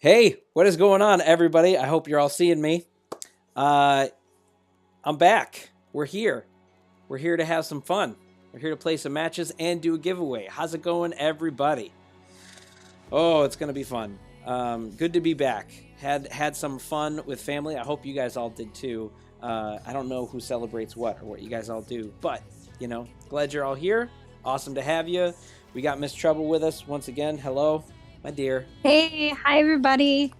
Hey, what is going on, everybody? I hope you're all seeing me. I'm back. We're here. We're here to have some fun. We're here to play some matches and do a giveaway. How's it going, everybody? Oh, it's going to be fun. Good to be back. Had some fun with family. I hope you guys all did too. I don't know who celebrates what or what you guys all do, but, you know, glad you're all here. Awesome to have you. We got LilMsTreble with us once again. Hello, my dear. Hey, hi everybody.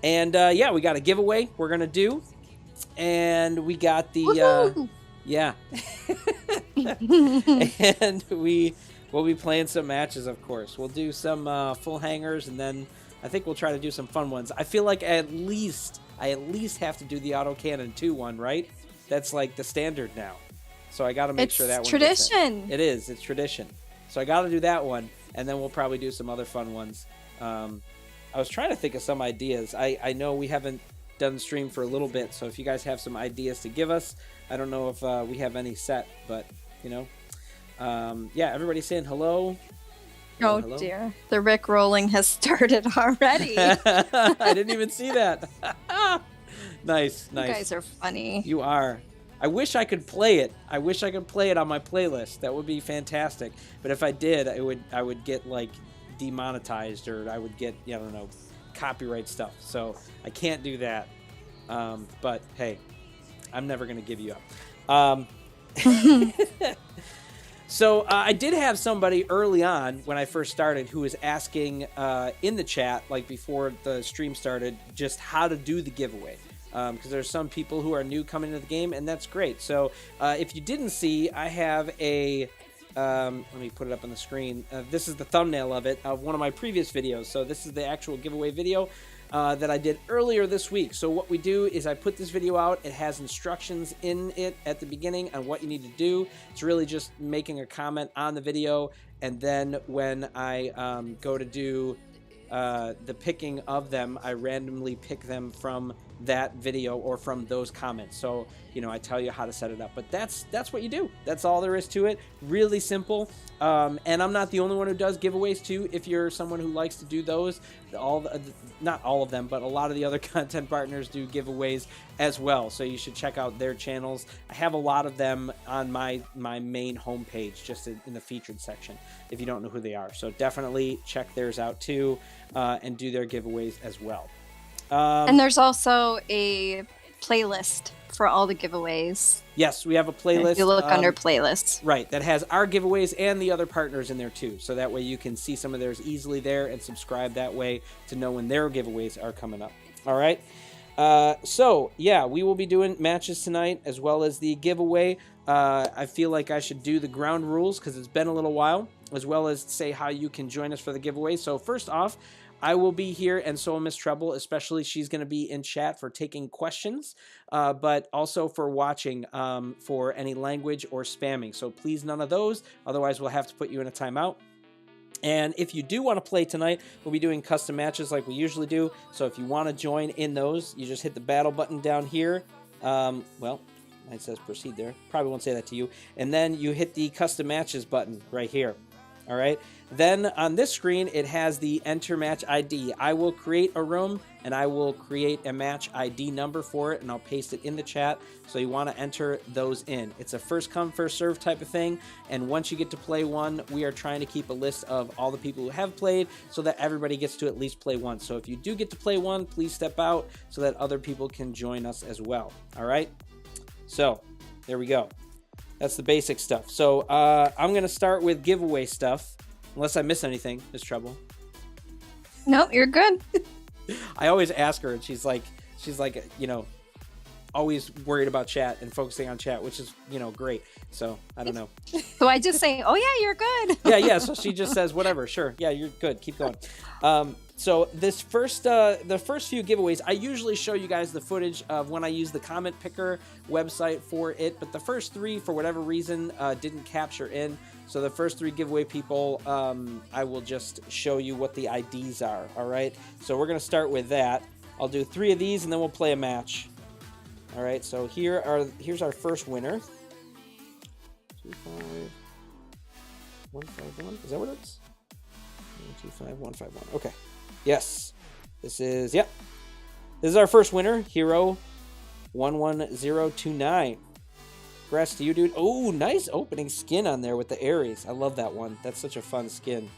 And yeah, we got a giveaway we're gonna do, and we got the yeah, and we'll be playing some matches. Of course, we'll do some full hangers, and then I think we'll try to do some fun ones. I feel like I at least have to do the autocannon 2 one, right? That's like the standard now, so I got to make sure that one. It's tradition. It is. It's tradition. So I got to do that one, and then we'll probably do some other fun ones. I was trying to think of some ideas. I know we haven't done the stream for a little bit, so if you guys have some ideas to give us, I don't know if we have any set, but, you know. Yeah, everybody saying hello. Oh, hello. Dear. The Rick-rolling has started already. I didn't even see that. Nice. You guys are funny. You are. I wish I could play it. I wish I could play it on my playlist. That would be fantastic. But if I did, I would get, like, demonetized, or I would get, I don't know, copyright stuff. So I can't do that. But hey, I'm never going to give you up. So I did have somebody early on when I first started who was asking in the chat, like before the stream started, just how to do the giveaway. Because there's some people who are new coming into the game, and that's great. So if you didn't see, I have a let me put it up on the screen. This is the thumbnail of it, of one of my previous videos. So this is the actual giveaway video that I did earlier this week. So what we do is I put this video out. It has instructions in it at the beginning on what you need to do. It's really just making a comment on the video, and then when I go to do the picking of them, I randomly pick them from that video or from those comments. So, you know, I tell you how to set it up, but that's what you do. That's all there is to it. Really simple. And I'm not the only one who does giveaways too. If you're someone who likes to do those, not all of them, but a lot of the other content partners do giveaways as well. So you should check out their channels. I have a lot of them on my main homepage, just in the featured section, if you don't know who they are. So definitely check theirs out too, and do their giveaways as well. And there's also a playlist for all the giveaways. Yes, we have a playlist. If you look under playlists. Right, that has our giveaways and the other partners in there too. So that way you can see some of theirs easily there and subscribe that way to know when their giveaways are coming up. All right. So, yeah, we will be doing matches tonight as well as the giveaway. I feel like I should do the ground rules because it's been a little while, as well as say how you can join us for the giveaway. So first off, I will be here, and so will LilMsTreble, especially. She's going to be in chat for taking questions, but also for watching for any language or spamming. So please, none of those. Otherwise, we'll have to put you in a timeout. And if you do want to play tonight, we'll be doing custom matches like we usually do. So if you want to join in those, you just hit the battle button down here. Well, it says proceed there. Probably won't say that to you. And then you hit the custom matches button right here. All right. Then on this screen, it has the enter match ID. I will create a room and I will create a match ID number for it, and I'll paste it in the chat. So you want to enter those in. It's a first come, first serve type of thing. And once you get to play one, we are trying to keep a list of all the people who have played so that everybody gets to at least play one. So if you do get to play one, please step out so that other people can join us as well. All right. So there we go. That's the basic stuff. So I'm going to start with giveaway stuff, unless I miss anything, LilMsTreble. Nope, you're good. I always ask her, and she's like, you know, always worried about chat and focusing on chat, which is, you know, great. So I don't know. So I just say, oh yeah, you're good. Yeah. So she just says, whatever, sure. Yeah, you're good. Keep going. So this the first few giveaways, I usually show you guys the footage of when I use the comment picker website for it, but the first 3, for whatever reason, didn't capture in. So the first 3 giveaway people, I will just show you what the IDs are. All right. So we're gonna start with that. I'll do 3 of these, and then we'll play a match. All right. So here's our first winner. 25151. Is that what it's? 125151. Okay. Yes. This is, yep. This is our first winner, Hero 11029. Congrats to you, dude. Oh, nice opening skin on there with the Ares. I love that one. That's such a fun skin.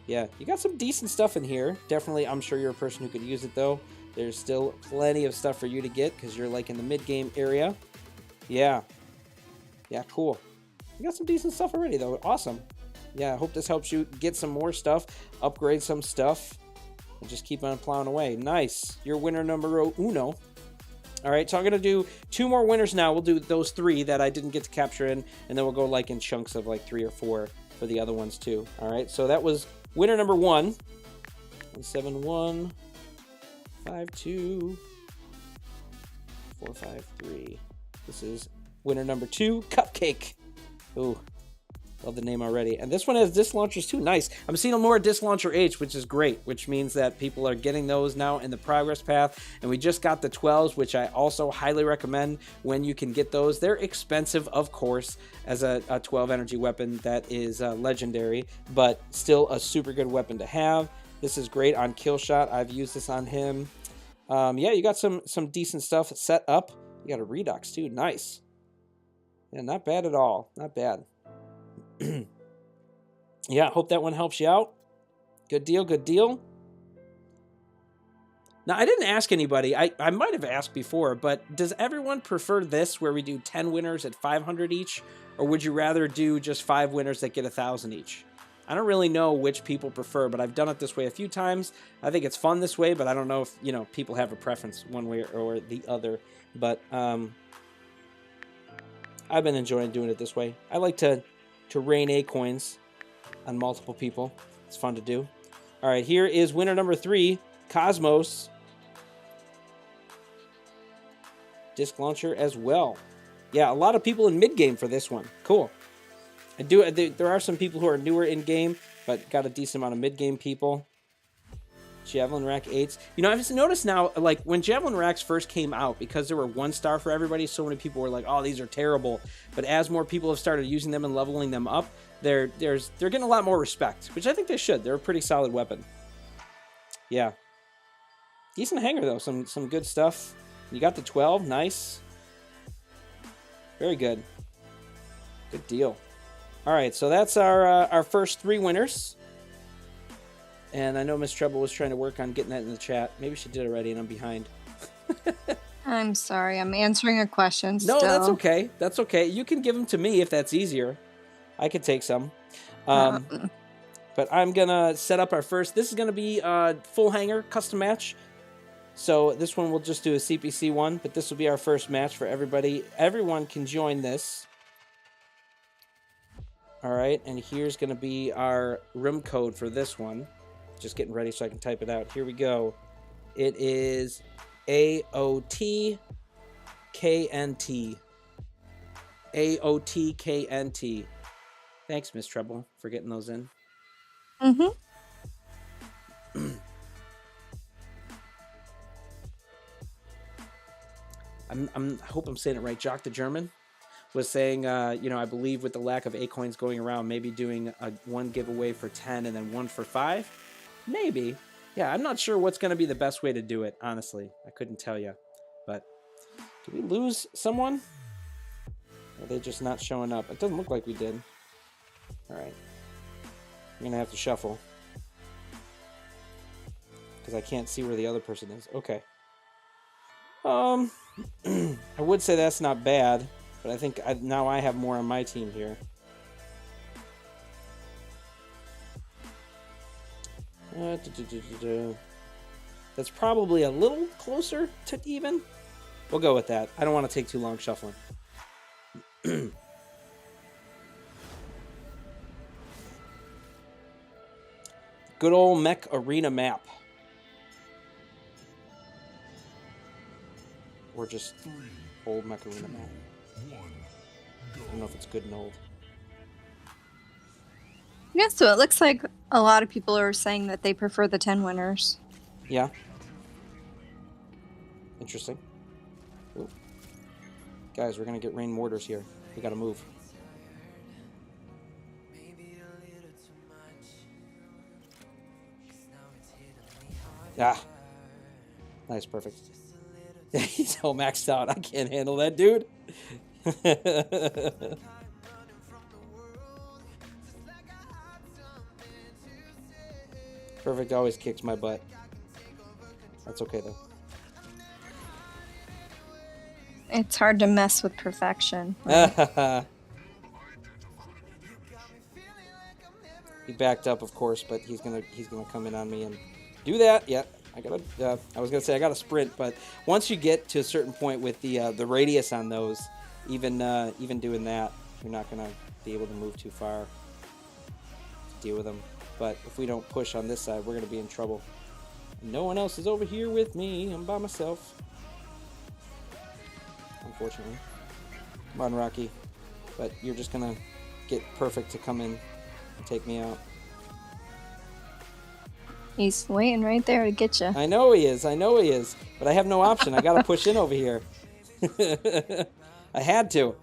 Yeah, you got some decent stuff in here. Definitely, I'm sure you're a person who could use it, though. There's still plenty of stuff for you to get because you're, like, in the mid-game area. Yeah. Yeah, cool. You got some decent stuff already, though. Awesome. Yeah, I hope this helps you get some more stuff, upgrade some stuff, and just keep on plowing away. Nice. You're winner number uno. All right, so I'm going to do 2 more winners now. We'll do those 3 that I didn't get to capture in, and then we'll go like in chunks of like 3 or 4 for the other ones too. All right, so that was winner number 1. 17152 453. This is winner number 2, Cupcake. Ooh. Love the name already. And this one has disc launchers too. Nice. I'm seeing more disc launcher H, which is great, which means that people are getting those now in the progress path. And we just got the 12s, which I also highly recommend when you can get those. They're expensive, of course, as a 12 energy weapon that is legendary, but still a super good weapon to have. This is great on Killshot. I've used this on him. Yeah, you got some decent stuff set up. You got a Redux too. Nice. Yeah, not bad at all. Not bad. Yeah, hope that one helps you out. Good deal, good deal. Now, I didn't ask anybody. I might have asked before, but does everyone prefer this where we do 10 winners at 500 each? Or would you rather do just 5 winners that get 1,000 each? I don't really know which people prefer, but I've done it this way a few times. I think it's fun this way, but I don't know if, you know, people have a preference one way or the other. But I've been enjoying doing it this way. I like to rain A coins on multiple people. It's fun to do. All right, here is winner number 3, Cosmos. Disc launcher as well. Yeah, a lot of people in mid-game for this one. Cool. There are some people who are newer in-game, but got a decent amount of mid-game people. Javelin Rack 8s. You know, I've just noticed now, like, when Javelin Racks first came out, because there were 1-star for everybody, so many people were like, oh, these are terrible. But as more people have started using them and leveling them up, they're getting a lot more respect, which I think they should. They're a pretty solid weapon. Yeah. Decent hanger, though. Some good stuff. You got the 12. Nice. Very good. Good deal. All right, so that's our first 3 winners. And I know LilMsTreble was trying to work on getting that in the chat. Maybe she did already, and I'm behind. I'm sorry. I'm answering a question still. No, that's okay. That's okay. You can give them to me if that's easier. I could take some. But I'm going to set up our first. This is going to be a full hanger custom match. So this one we'll just do a CPC one, but this will be our first match for everybody. Everyone can join this. All right, and here's going to be our room code for this one. Just getting ready so I can type it out. Here we go. It is AOTKNT. AOTKNT. Thanks, LilMsTreble, for getting those in. Mm-hmm. I hope I'm saying it right. Jock the German was saying, you know, I believe with the lack of A-coins going around, maybe doing one giveaway for 10 and then one for 5. Maybe. Yeah, I'm not sure what's going to be the best way to do it, honestly. I couldn't tell you. But did we lose someone? Or are they just not showing up? It doesn't look like we did. All right. I'm going to have to shuffle. Because I can't see where the other person is. Okay. I would say that's not bad. But I think now I have more on my team here. That's probably a little closer to even. We'll go with that. I don't want to take too long shuffling. Good old Mech Arena map. Or just old Mech Arena map. I don't know if it's good and old. Yeah, so it looks like a lot of people are saying that they prefer the 10 winners. Yeah. Interesting. Ooh. Guys, we're going to get rain mortars here. We got to move. Ah. Nice, perfect. He's all maxed out. I can't handle that, dude. Perfect always kicks my butt. That's okay, though. It's hard to mess with perfection. Right? He backed up, of course, but he's gonna come in on me and do that. Yeah, I gotta. I was gonna say I gotta sprint, but once you get to a certain point with the radius on those, even doing that, you're not gonna be able to move too far to deal with them. But if we don't push on this side, we're gonna be in trouble. No one else is over here with me. I'm by myself. Unfortunately. Come on, Rocky. But you're just gonna get perfect to come in and take me out. He's waiting right there to get you. I know he is. I know he is. But I have no option. I gotta push in over here. I had to.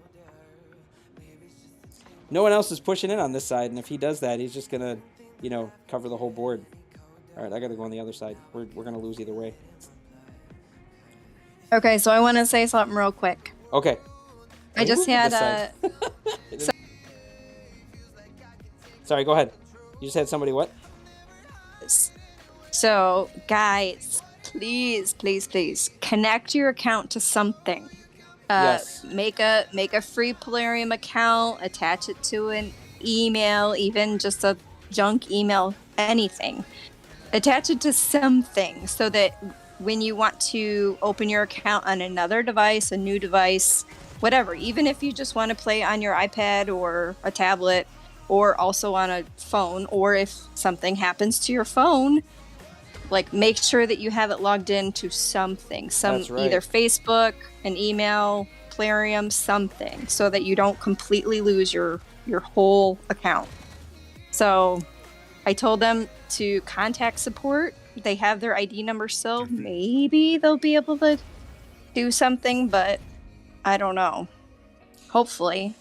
No one else is pushing in on this side, and if he does that, he's just gonna, you know, cover the whole board. All right, I gotta go on the other side. We're gonna lose either way. Okay, so I want to say something real quick. Okay. I just had Sorry, go ahead. You just had somebody what? So, guys, please, please, please connect your account to something. Yes. Make a free Plarium account, attach it to an email, even just a junk email, anything. Attach it to something so that when you want to open your account on another device, a new device, whatever, even if you just want to play on your iPad or a tablet or also on a phone, or if something happens to your phone, like make sure that you have it logged into something, That's right. Either Facebook, an email, Plarium, something, so that you don't completely lose your whole account. So I told them to contact support. They have their ID number still. Maybe they'll be able to do something, but I don't know. Hopefully.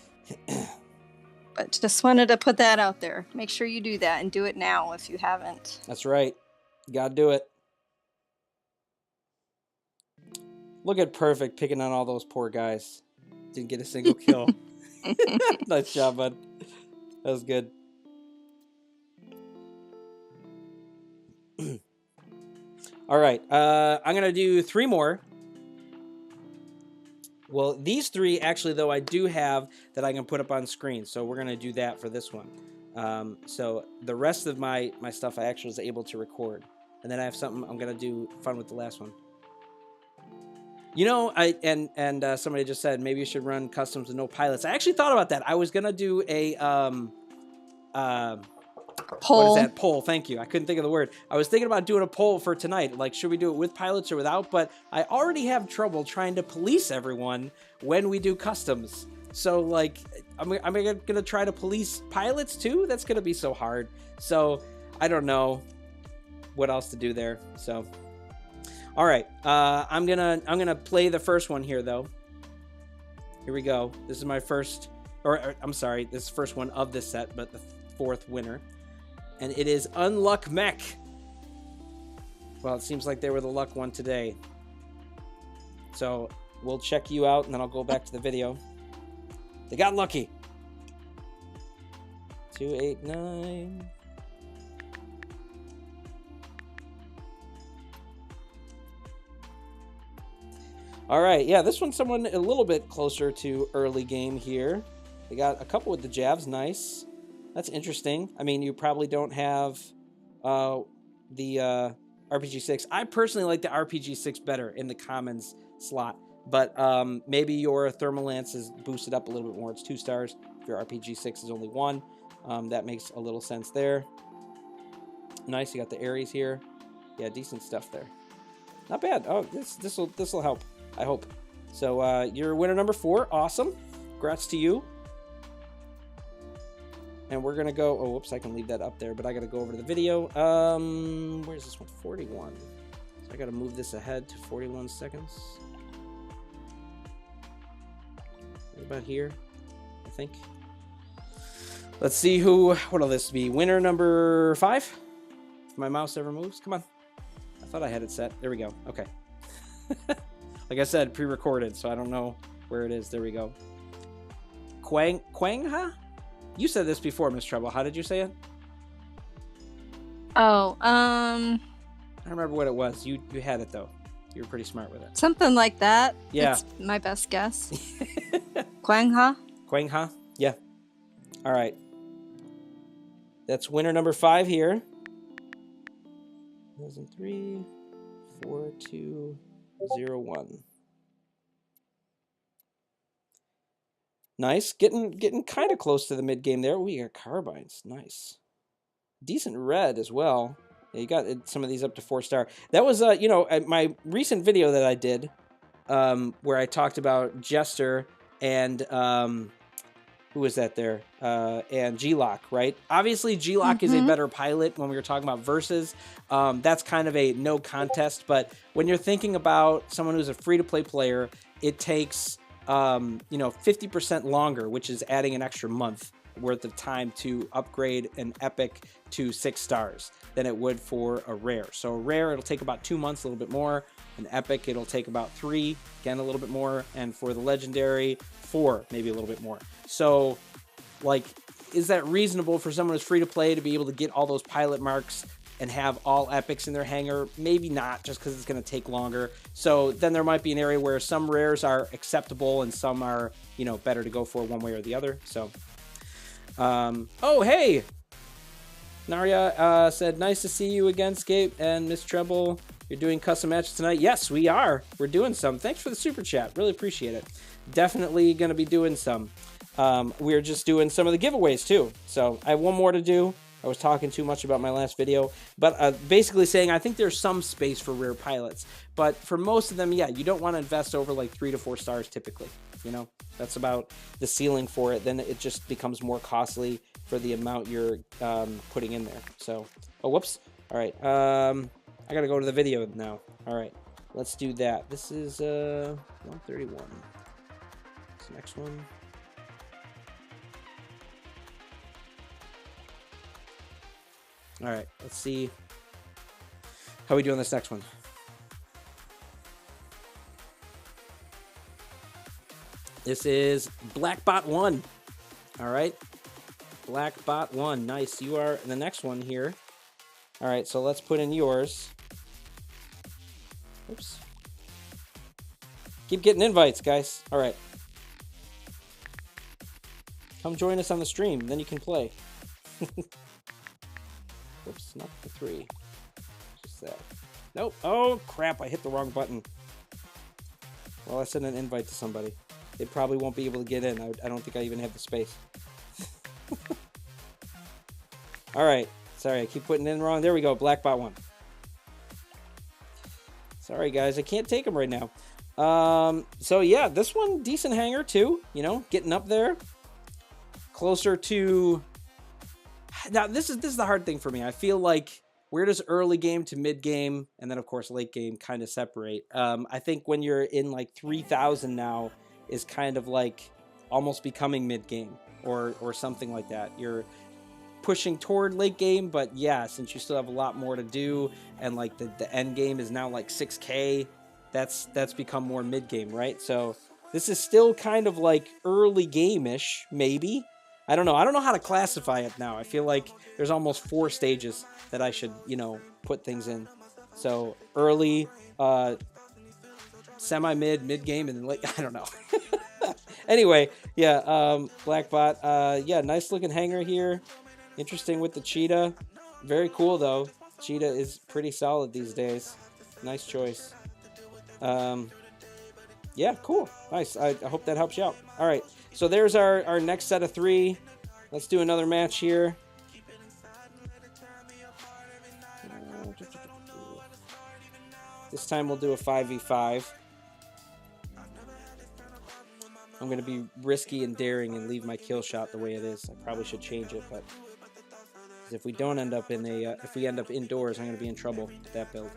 But just wanted to put that out there. Make sure you do that and do it now if you haven't. That's right. You gotta do it. Look at Perfect picking on all those poor guys. Didn't get a single kill. Nice job, bud. That was good. All right. I'm going to do 3 more. Well, these 3, actually, though, I do have that I can put up on screen. So we're going to do that for this one. So the rest of my stuff I actually was able to record. And then I have something I'm going to do fun with the last one. You know, somebody just said maybe you should run customs with no pilots. I actually thought about that. I was going to do a poll. What is that? Poll. Thank you. I couldn't think of the word. I was thinking about doing a poll for tonight. Like, should we do it with pilots or without? But I already have trouble trying to police everyone when we do customs. So, like, am I going to try to police pilots too? That's going to be so hard. So, I don't know what else to do there. So, all right. I'm gonna play the first one here, though. Here we go. This is my first, or I'm sorry, this is the first one of this set, but the 4th winner. And it is Unluck Mech. Well, it seems like they were the luck one today. So we'll check you out, and then I'll go back to the video. They got lucky. 289. All right, yeah, this one's someone a little bit closer to early game here. They got a couple with the jabs, nice. That's interesting. I mean, you probably don't have the RPG-6. I personally like the RPG-6 better in the commons slot, but maybe your Thermal Lance is boosted up a little bit more. It's 2 stars. If your RPG-6 is only 1, that makes a little sense there. Nice, you got the Ares here. Yeah, decent stuff there. Not bad. Oh, this will help, I hope. So you're winner number 4. Awesome. Congrats to you. And we're going to go... Oh, whoops, I can leave that up there, but I got to go over to the video. Where's this one? 41. So I got to move this ahead to 41 seconds. Right about here, I think. Let's see who... What'll this be? Winner number 5? If my mouse ever moves. Come on. I thought I had it set. There we go. Okay. Like I said, pre-recorded, so I don't know where it is. There we go. Quangha? You said this before, LilMsTreble. How did you say it? Oh, I don't remember what it was. You had it though. You were pretty smart with it. something like that. Yeah. It's my best guess. Quangha? Quangha? Yeah. All right. That's winner number 5 here. 3, 4, 2, 0, 1. Nice. Getting kind of close to the mid game there. We got carbines. Nice. Decent red as well. Yeah, you got some of these up to 4-star. That was you know, my recent video that I did where I talked about Jester and who was that there? And G-Lock, right? Obviously, G-Lock is a better pilot when we were talking about versus. That's kind of a no contest. But when you're thinking about someone who's a free-to-play player, it takes, you know, 50% longer, which is adding an extra month worth of time to upgrade an epic to 6 stars than it would for a rare. So a rare, it'll take about 2 months, a little bit more. An epic, it'll take about 3, again, a little bit more. And for the legendary, 4, maybe a little bit more. So, like, is that reasonable for someone who's free to play to be able to get all those pilot marks and have all epics in their hangar? Maybe not, just because it's going to take longer. So then there might be an area where some rares are acceptable and some are, you know, better to go for one way or the other. So, oh, hey! Narya said, nice to see you again, Scape and LilMsTreble. You're doing custom matches tonight? Yes, we are. We're doing some. Thanks for the super chat. Really appreciate it. Definitely going to be doing some. We're just doing some of the giveaways too. So I have one more to do. I was talking too much about my last video, but basically saying I think there's some space for rare pilots, but for most of them, yeah, you don't want to invest over like 3 to 4 stars typically. You know, that's about the ceiling for it. Then it just becomes more costly for the amount you're putting in there. So, oh, whoops. All right. I got to go to the video now. All right. Let's do that. This is 131. This next one. All right, let's see how we do on this next one. This is Blackbot 1. All right, Blackbot 1. Nice. You are the next one here. All right, so let's put in yours. Oops. Keep getting invites, guys. All right. Come join us on the stream, then you can play. Oops, not the 3. Just that. Nope. Oh, crap. I hit the wrong button. Well, I sent an invite to somebody. They probably won't be able to get in. I don't think I even have the space. All right. Sorry, I keep putting in wrong. There we go. Blackbot 1. Sorry, guys. I can't take them right now. So, yeah, this one, decent hanger, too. You know, getting up there. Closer to... Now, this is the hard thing for me. I feel like where does early game to mid game and then, of course, late game kind of separate? I think when you're in like 3,000 now is kind of like almost becoming mid game or something like that. You're pushing toward late game, but yeah, since you still have a lot more to do and like the end game is now like 6K, that's become more mid game, right? So this is still kind of like early game-ish, maybe. I don't know. I don't know how to classify it now. I feel like there's almost 4 stages that I should, you know, put things in. So early, semi-mid, mid-game, and then late. I don't know. Anyway, yeah, Blackbot. Yeah, nice looking hanger here. Interesting with the cheetah. Very cool, though. Cheetah is pretty solid these days. Nice choice. Yeah, cool. Nice. I hope that helps you out. All right. So there's our next set of 3. Let's do another match here. This time we'll do a 5v5. I'm going to be risky and daring and leave my kill shot the way it is. I probably should change it, but if we don't end up in a, if we end up indoors, I'm going to be in trouble with that build.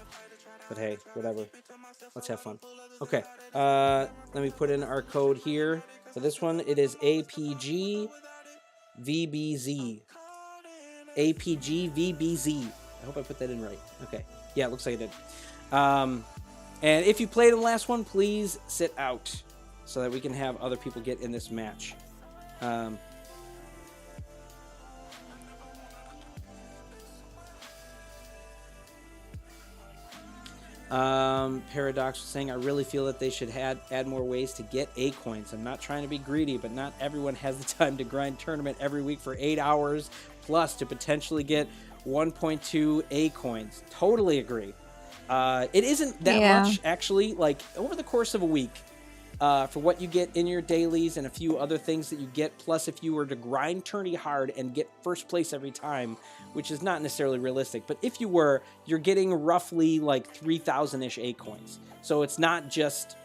But hey, whatever. Let's have fun. Okay. Let me put in our code here. For this one, it is APG VBZ. APG VBZ. I hope I put that in right. Okay. Yeah, it looks like I did. And if you played in the last one, please sit out so that we can have other people get in this match. Paradox was saying, I really feel that they should add more ways to get A coins. I'm not trying to be greedy, but not everyone has the time to grind tournament every week for 8 hours plus to potentially get 1.2 A coins. Totally agree. It isn't that much, actually. Like, over the course of a week, for what you get in your dailies and a few other things that you get, plus if you were to grind tourney hard and get first place every time, which is not necessarily realistic, but if you were, you're getting roughly like 3,000-ish A coins. So it's not just,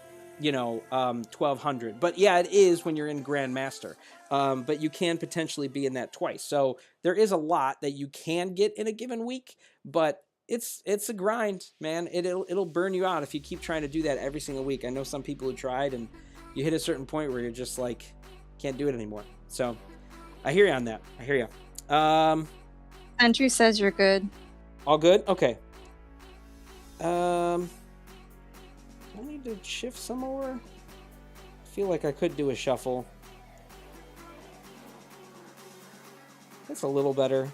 1,200. But yeah, it is when you're in Grandmaster. But you can potentially be in that twice. So there is a lot that you can get in a given week, but it's a grind, man. It'll burn you out if you keep trying to do that every single week. I know some people who tried, and you hit a certain point where you're just like, can't do it anymore. So I hear you on that. I hear you. Andrew says you're good. All good? Okay. I need to shift some more. I feel like I could do a shuffle. That's a little better.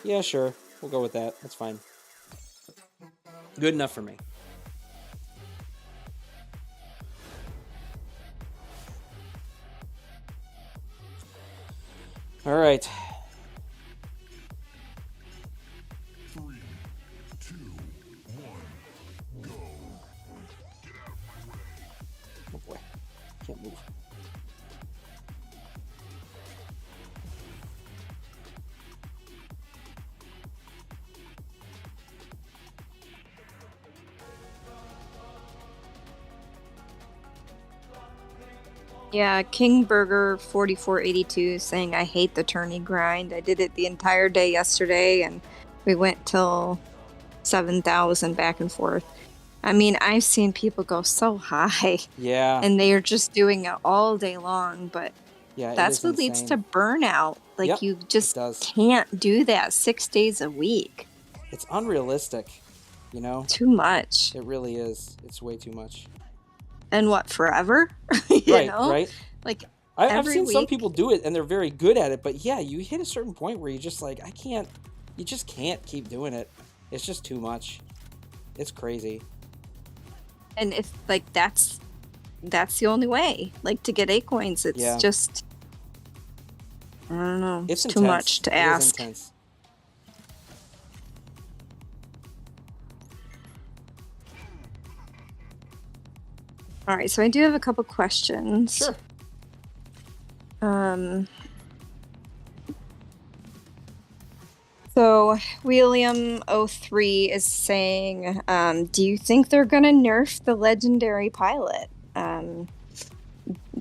Yeah, sure. We'll go with that. That's fine. Good enough for me. All right. 3, 2, 1, go. Get out of my way. Oh boy. Can't move. Yeah, KingBurger4482 saying, I hate the tourney grind. I did it the entire day yesterday, and we went till 7,000 back and forth. I mean, I've seen people go so high. Yeah. And they are just doing it all day long, but yeah, that's what leads to burnout. Like, yep, you just can't do that 6 days a week. It's unrealistic, Too much. It really is. It's way too much. And what, forever? Right. Like, I've seen some people do it and they're very good at it, but yeah, you hit a certain point where you're just like, you just can't keep doing it. It's just too much. It's crazy. And if, like, that's the only way, like, to get A coins. It's just, I don't know. It's too much to ask. It is intense. All right, so I do have a couple questions. Sure. So William03 is saying, do you think they're gonna nerf the legendary pilot?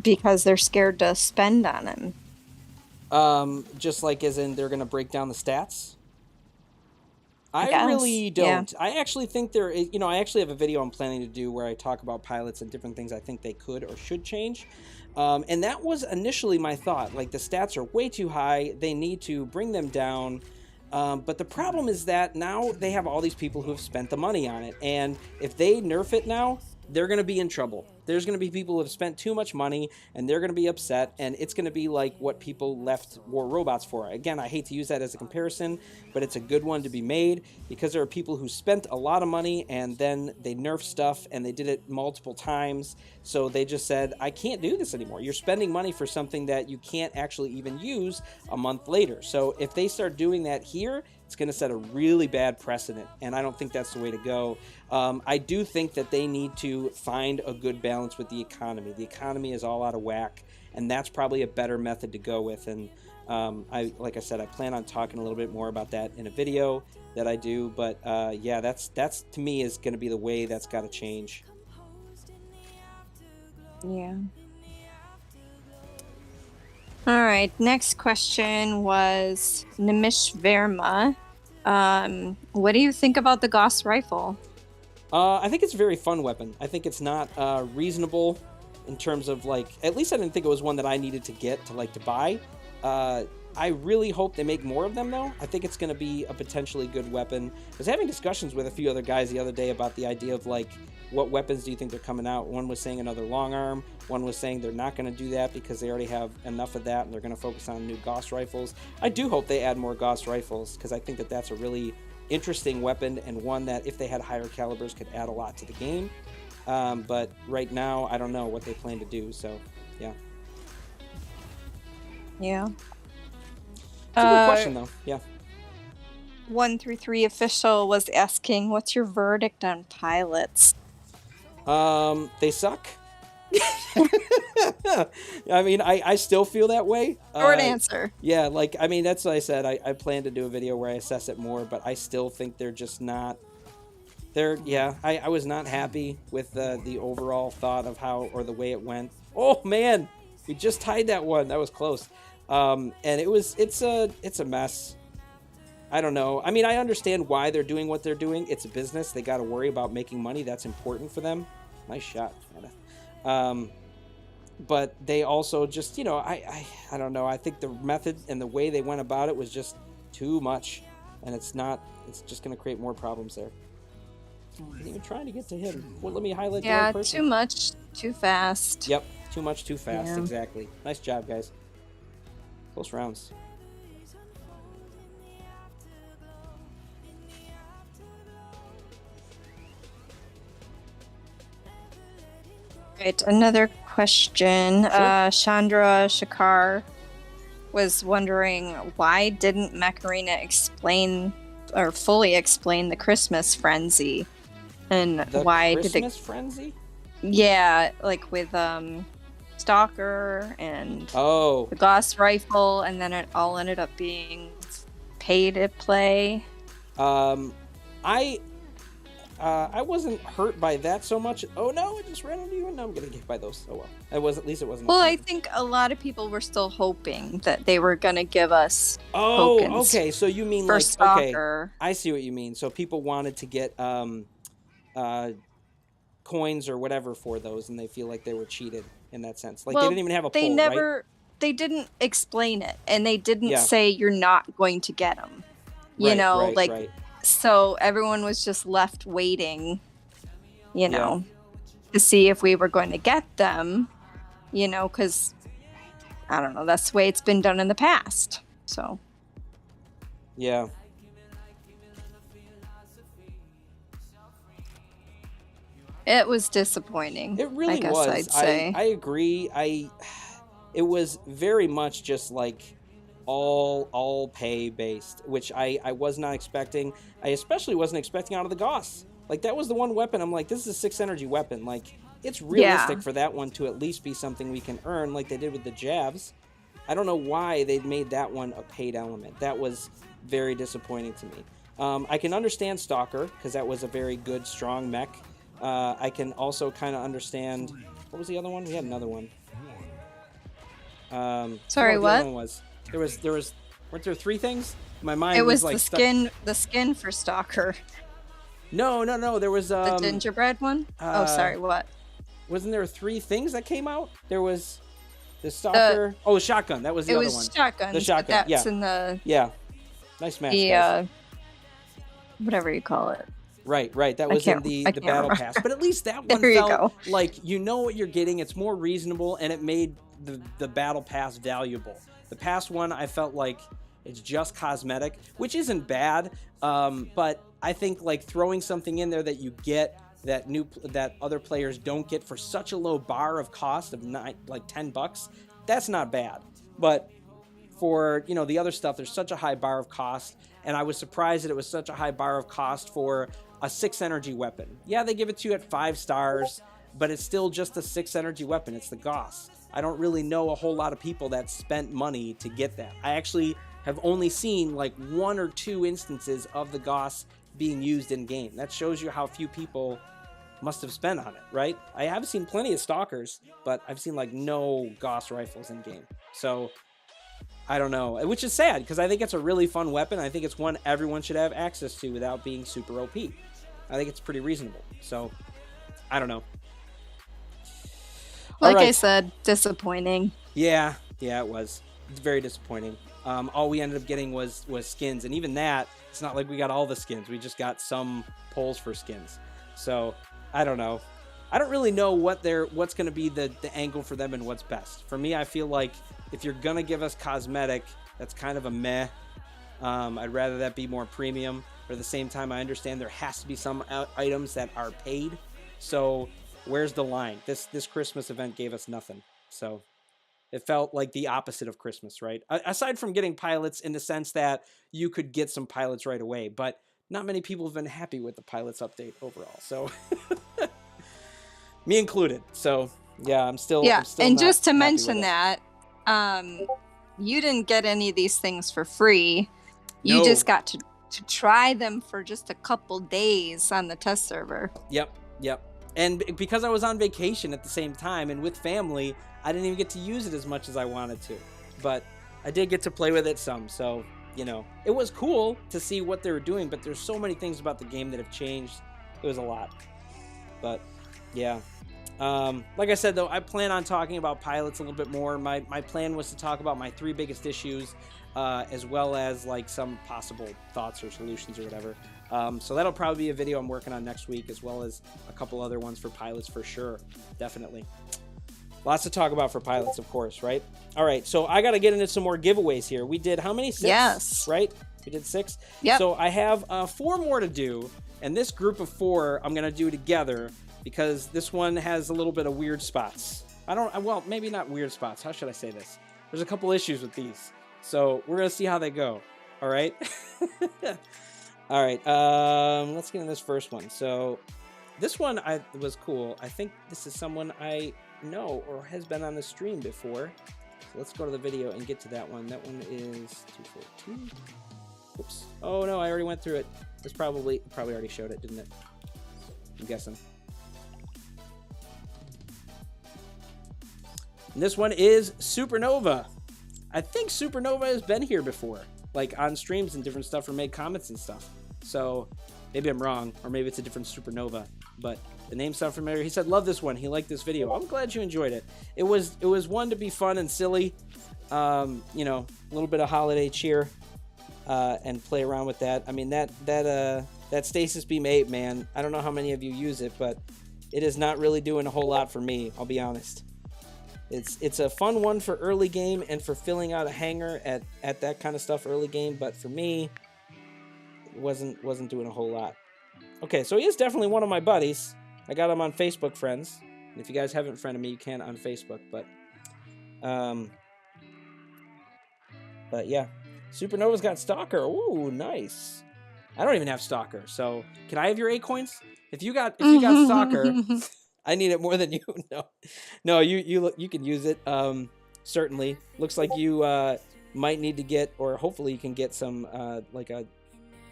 Because they're scared to spend on him. Just like as in they're gonna break down the stats? I really don't. Yeah. I actually think I actually have a video I'm planning to do where I talk about pilots and different things I think they could or should change. And that was initially my thought. Like, the stats are way too high. They need to bring them down. But the problem is that now they have all these people who have spent the money on it. And if they nerf it now, they're going to be in trouble. There's going to be people who have spent too much money, and they're going to be upset, and it's going to be like what people left War Robots for. Again, I hate to use that as a comparison, but it's a good one to be made, because there are people who spent a lot of money, and then they nerfed stuff, and they did it multiple times, so they just said, I can't do this anymore. You're spending money for something that you can't actually even use a month later. So if they start doing that here, it's going to set a really bad precedent, and I don't think that's the way to go. I do think that they need to find a good balance with the economy. The economy is all out of whack, and that's probably a better method to go with. And like I said, I plan on talking a little bit more about that in a video that I do. But yeah, that's to me is going to be the way that's got to change. Yeah. All right. Next question was Nimish Verma. What do you think about the Gauss rifle? I think it's a very fun weapon. I think it's not reasonable in terms of, like, at least I didn't think it was one that I needed to get to buy. I really hope they make more of them, though. I think it's going to be a potentially good weapon. I was having discussions with a few other guys the other day about the idea of, like, what weapons do you think they're coming out? One was saying another long arm. One was saying they're not going to do that because they already have enough of that and they're going to focus on new Gauss rifles. I do hope they add more Gauss rifles because I think that that's a really interesting weapon and one that, if they had higher calibers, could add a lot to the game. But right now, I don't know what they plan to do, so, yeah. Yeah. It's a good question, though. Yeah. 133 official was asking, what's your verdict on pilots? They suck. I mean, I still feel that way. Short answer. Yeah, like, I mean, that's what I said. I plan to do a video where I assess it more, but I still think they're just not... I was not happy with the overall thought of how, or the way it went. Oh, man! We just tied that one. That was close. And it's a mess. I don't know. I mean, I understand why they're doing what they're doing. It's a business. They got to worry about making money. That's important for them. Nice shot, Anna. But they also just, I don't know. I think the method and the way they went about it was just too much. And it's just going to create more problems there. I'm even trying to get to him. Well, let me highlight the right person. Too much, too fast. Yep, too much, too fast. Yeah. Exactly. Nice job, guys. Close rounds. Right, another question. Sure. Chandra Shakar was wondering, why didn't Mech Arena explain or fully explain the Christmas frenzy? And why did Christmas frenzy? Yeah, like with Stalker and the Gauss rifle, and then it all ended up being pay to play. I wasn't hurt by that so much. Oh no, it just ran into you, and now I'm getting hit by those. Oh well. At least it wasn't. Well, I think a lot of people were still hoping that they were gonna give us. Oh, tokens okay. So you mean for like Stalker. Okay? I see what you mean. So people wanted to get coins or whatever for those, and they feel like they were cheated in that sense. Like, they didn't even have a poll, right? They didn't explain it, and they didn't say you're not going to get them. Right. So everyone was just left waiting, to see if we were going to get them, because, I don't know, that's the way it's been done in the past, so. Yeah. It was disappointing. It really I guess was. I'd say. I agree. It was very much just like all pay based, which I was not expecting. I especially wasn't expecting out of the Gauss. Like, that was the one weapon I'm like, this is a 6 energy weapon. Like, it's realistic for that one to at least be something we can earn, like they did with the Javs. I don't know why they made that one a paid element. That was very disappointing to me. I can understand Stalker, because that was a very good, strong mech. I can also kind of understand... What was the other one? We had another one. Sorry, what? The other one was. There was... Weren't there 3 things? My mind was like the skin for Stalker. No. There was... the gingerbread one? Sorry, what? Wasn't there 3 things that came out? There was the Stalker... the shotgun. That was the other one. It was shotgun. The shotgun, that's in the... Yeah. Nice match, guys. Whatever you call it. Right. That was in the battle remember. pass. But at least that one felt like you know what you're getting. It's more reasonable, and it made the battle pass valuable. The past one, I felt like it's just cosmetic, which isn't bad. But I think like throwing something in there that you get that other players don't get for such a low bar of cost of like $10, that's not bad. But for the other stuff, there's such a high bar of cost, and I was surprised that it was such a high bar of cost for a 6 energy weapon. Yeah, they give it to you at 5 stars, but it's still just a 6 energy weapon. It's the Gauss. I don't really know a whole lot of people that spent money to get that. I actually have only seen like 1 or 2 instances of the Gauss being used in game. That shows you how few people must have spent on it, right? I have seen plenty of Stalkers, but I've seen like no Gauss rifles in game. So I don't know, which is sad because I think it's a really fun weapon. I think it's one everyone should have access to without being super OP. I think it's pretty reasonable. So I don't know. Like I said, disappointing. Yeah, it was. It's very disappointing. All we ended up getting was skins, and even that, it's not like we got all the skins. We just got some pulls for skins. So I don't know. I don't really know what's going to be the angle for them and what's best. For me, I feel like if you're going to give us cosmetic, that's kind of a meh. I'd rather that be more premium. But at the same time, I understand there has to be some items that are paid. So where's the line? This Christmas event gave us nothing. So it felt like the opposite of Christmas, right? Aside from getting pilots in the sense that you could get some pilots right away, but not many people have been happy with the pilots update overall. So me included. So yeah, I'm still and not just to happy mention with it. that, you didn't get any of these things for free. You No. just got to try them for just a couple days on the test server. Yep. And because I was on vacation at the same time and with family, I didn't even get to use it as much as I wanted to. But I did get to play with it some. So, it was cool to see what they were doing, but there's so many things about the game that have changed. It was a lot. But, yeah. Like I said, though, I plan on talking about pilots a little bit more. My plan was to talk about my 3 biggest issues, as well as, like, some possible thoughts or solutions or whatever. So that'll probably be a video I'm working on next week, as well as a couple other ones for pilots for sure. Definitely. Lots to talk about for pilots, of course, right? All right, so I got to get into some more giveaways here. We did how many? 6? Yes. Right? We did 6? Yep. So I have 4 more to do, and this group of 4 I'm going to do together because this one has a little bit of weird spots. Well, maybe not weird spots. How should I say this? There's a couple issues with these. So we're going to see how they go. All right? All right, let's get into this first one. So this one was cool. I think this is someone I know or has been on the stream before. So let's go to the video and get to that one. That one is 242. Oops. Oh, no, I already went through it. This probably already showed it, didn't it? I'm guessing. And this one is Supernova. I think Supernova has been here before, like on streams and different stuff, or made comments and stuff. So maybe I'm wrong, or maybe it's a different Supernova, but the name sounded familiar. He said, love this one. He liked this video. I'm glad you enjoyed it. It was one to be fun and silly, a little bit of holiday cheer, and play around with that. I mean, that Stasis Beam 8, man, I don't know how many of you use it, but it is not really doing a whole lot for me, I'll be honest. It's a fun one for early game and for filling out a hangar at that kind of stuff early game, but for me, it wasn't doing a whole lot. Okay, so he is definitely one of my buddies. I got him on Facebook friends. And if you guys haven't friended me, you can on Facebook, but yeah. Supernova's got Stalker. Ooh, nice. I don't even have Stalker, so can I have your 8 coins? If you got Stalker, I need it more than you. No, you can use it. Certainly. Looks like you might need to get, or hopefully you can get some like a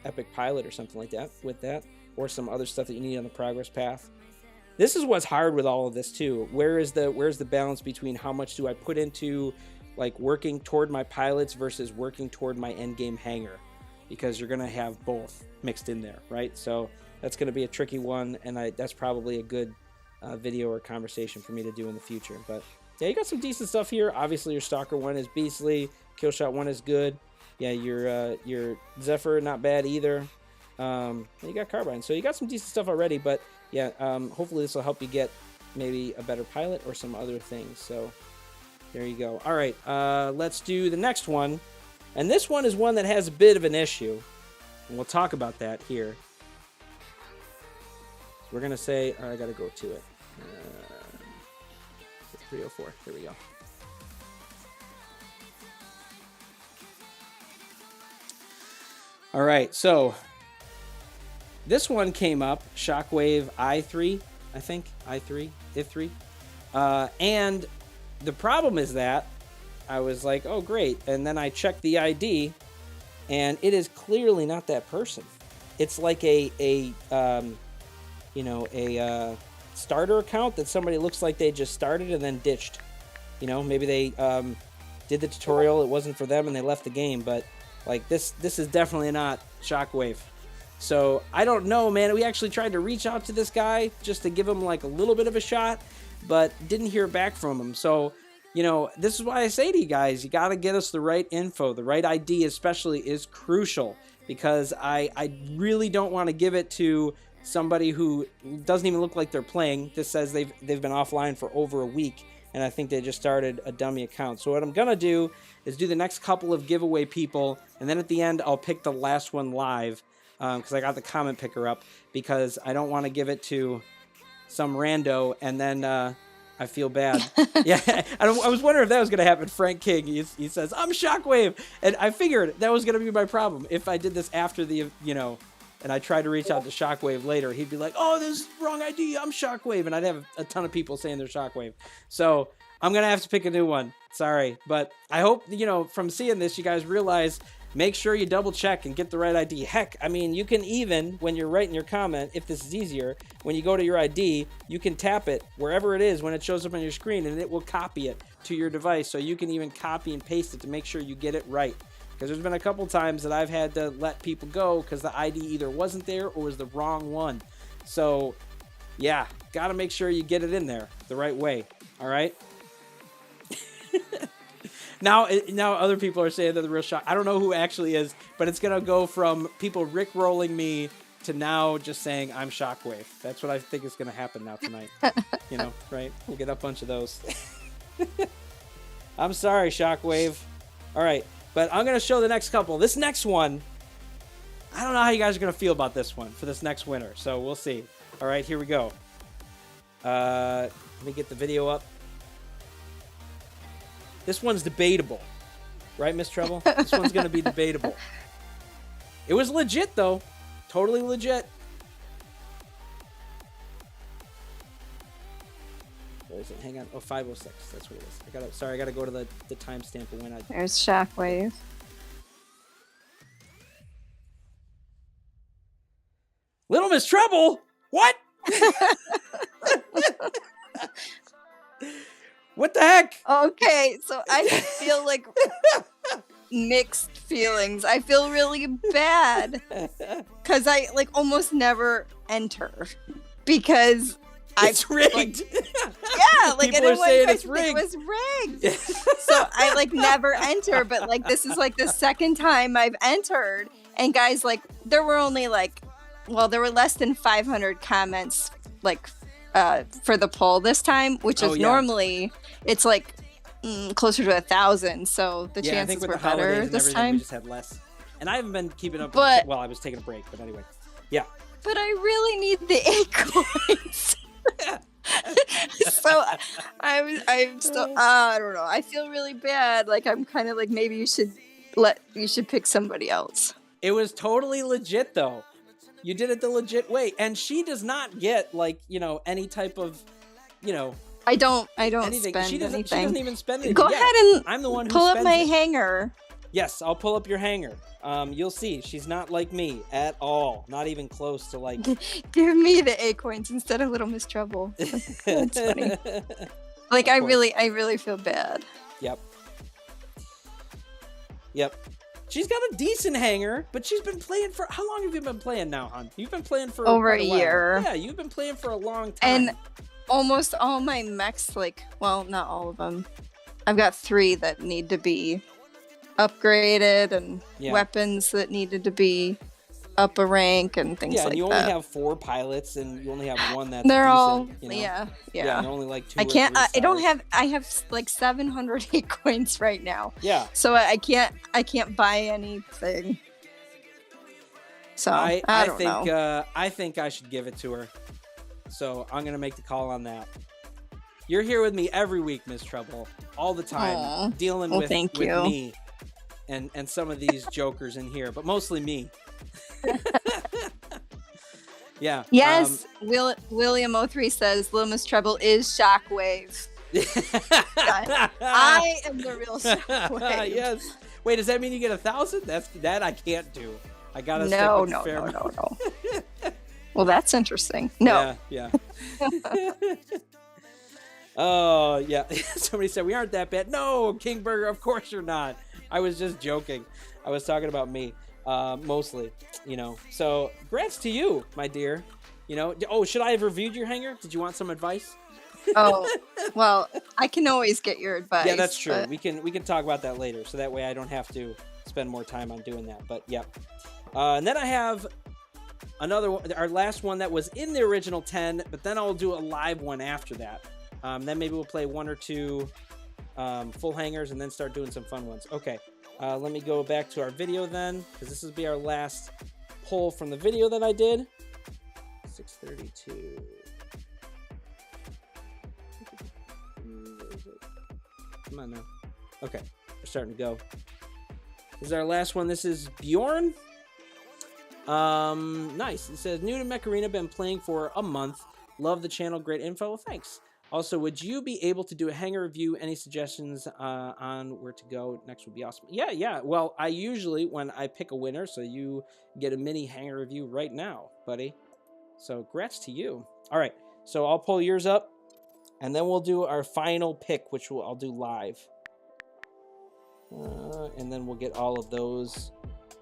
epic pilot or something like that with that, or some other stuff that you need on the progress path. This is what's hard with all of this too. Where's the balance between how much do I put into like working toward my pilots versus working toward my end game hangar, because you're gonna have both mixed in there, right? So that's gonna be a tricky one, and that's probably a good video or conversation for me to do in the future. But yeah, you got some decent stuff here. Obviously your Stalker 1 is beastly, Killshot 1 is good. Yeah, your Zephyr not bad either. And you got Carbine, so you got some decent stuff already. But yeah, hopefully this will help you get maybe a better pilot or some other things. So there you go. All right, let's do the next one, and this one is one that has a bit of an issue, and we'll talk about that here. So we're gonna say, I gotta go to it. 304. Here we go. All right, so this one came up, Shockwave i3, I think, i3, if3. And the problem is that I was like, oh, great. And then I checked the ID, and it is clearly not that person. It's like a starter account that somebody looks like they just started and then ditched. Maybe they did the tutorial, it wasn't for them, and they left the game, but like this is definitely not Shockwave. So I don't know, man. We actually tried to reach out to this guy just to give him like a little bit of a shot, but didn't hear back from him. So you know, this is why I say to you guys, you got to get us the right info. The right ID especially is crucial, because I really don't want to give it to somebody who doesn't even look like they're playing. This says they've been offline for over a week, and I think they just started a dummy account. So what I'm going to do is do the next couple of giveaway people, and then at the end I'll pick the last one live, because I got the comment picker up, because I don't want to give it to some rando and then I feel bad. Yeah, I was wondering if that was going to happen. Frank King, he says, I'm Shockwave. And I figured that was going to be my problem. If I did this after the, you know, and I tried to reach out to Shockwave later, he'd be like, oh, this is wrong ID. I'm Shockwave. And I'd have a ton of people saying they're Shockwave. So I'm going to have to pick a new one. Sorry. But I hope, you know, from seeing this, you guys realize, make sure you double check and get the right ID. Heck, I mean, you can even, when you're writing your comment, if this is easier, when you go to your ID, you can tap it wherever it is when it shows up on your screen, and it will copy it to your device. So you can even copy and paste it to make sure you get it right. Because there's been a couple times that I've had to let people go because the ID either wasn't there or was the wrong one. So, yeah, got to make sure you get it in there the right way. All right? Now other people are saying they're the real shock. I don't know who actually is, but it's going to go from people rickrolling me to now just saying I'm Shockwave. That's what I think is going to happen now tonight. You know, right? We'll get a bunch of those. I'm sorry, Shockwave. All right, but I'm going to show the next couple. This next one, I don't know how you guys are going to feel about this one for this next winner, so we'll see. All right, here we go. Let me get the video up. This one's debatable. Right, LilMsTreble? This one's going to be debatable. It was legit, though. Totally legit. Where is it? Hang on. Oh, 506. That's what it is. I gotta go to the timestamp of when I... There's Shockwave. LilMsTreble? What? What the heck? Okay, so I feel like mixed feelings. I feel really bad because I like almost never enter because It's rigged. Like, yeah, like People are saying it's rigged. It was rigged. So I like never enter, but like this is like the second time I've entered, and guys, like there were only like, well, there were less than 500 comments like for the poll this time, which is normally it's like closer to 1,000. So the chances were better this time. We just had less, and I haven't been keeping up. Well, I was taking a break, but anyway, yeah. But I really need the 8 coins. So I'm still I don't know. I feel really bad. Like I'm kind of like maybe you should pick somebody else. It was totally legit though. You did it the legit way, and she does not get like any type of I don't anything. She doesn't even spend anything. Go ahead and I'm the one who pull up my it. hanger. Yes, I'll pull up your hanger. You'll see she's not like me at all. Not even close to like. Give me the 8 coins instead of LilMsTreble. That's funny. Like I really feel bad. Yep. She's got a decent hanger, but she's been playing for how long have you been playing now, hon? You've been playing for over a year. Yeah, you've been playing for a long time. And almost all my mechs, like, well, not all of them. I've got 3 that need to be upgraded and weapons that needed to be up a rank and things like that. Yeah, you only have 4 pilots and you only have 1 that's they're decent, all Yeah, only like 2 I can't I have like 708 coins right now. Yeah. So I can't buy anything. So I don't know. I think I should give it to her. So I'm gonna make the call on that. You're here with me every week, LilMsTreble, all the time, dealing with me and some of these jokers in here, but mostly me. Yeah. Yes. William 03 says LilMsTreble is Shockwave. I am the real Shockwave. Yes. Wait, does that mean you get 1,000? That I can't do. I gotta no. Well, that's interesting. No. Yeah. Oh, yeah. Somebody said we aren't that bad. No, King Burger, of course you're not. I was just joking. I was talking about me, mostly, So, congrats to you, my dear. Oh, should I have reviewed your hanger? Did you want some advice? Oh, well, I can always get your advice. Yeah, that's true. but- We can talk about that later, so that way I don't have to spend more time on doing that. But yeah, and then I have another one, our last one that was in the original 10, but then I'll do a live one after that. Then maybe we'll play 1 or 2 full hangers and then start doing some fun ones. Okay, let me go back to our video then, because this will be our last poll from the video that I did. 632. Come on now. Okay, we're starting to go. This is our last one. This is Bjorn. Nice. It says, new to Mech Arena, been playing for a month. Love the channel, great info. Well, thanks. Also, would you be able to do a hangar review? Any suggestions on where to go next would be awesome. Yeah. Well, I usually, when I pick a winner, so you get a mini hangar review right now, buddy. So, congrats to you. All right, so I'll pull yours up, and then we'll do our final pick, which I'll do live. And then we'll get all of those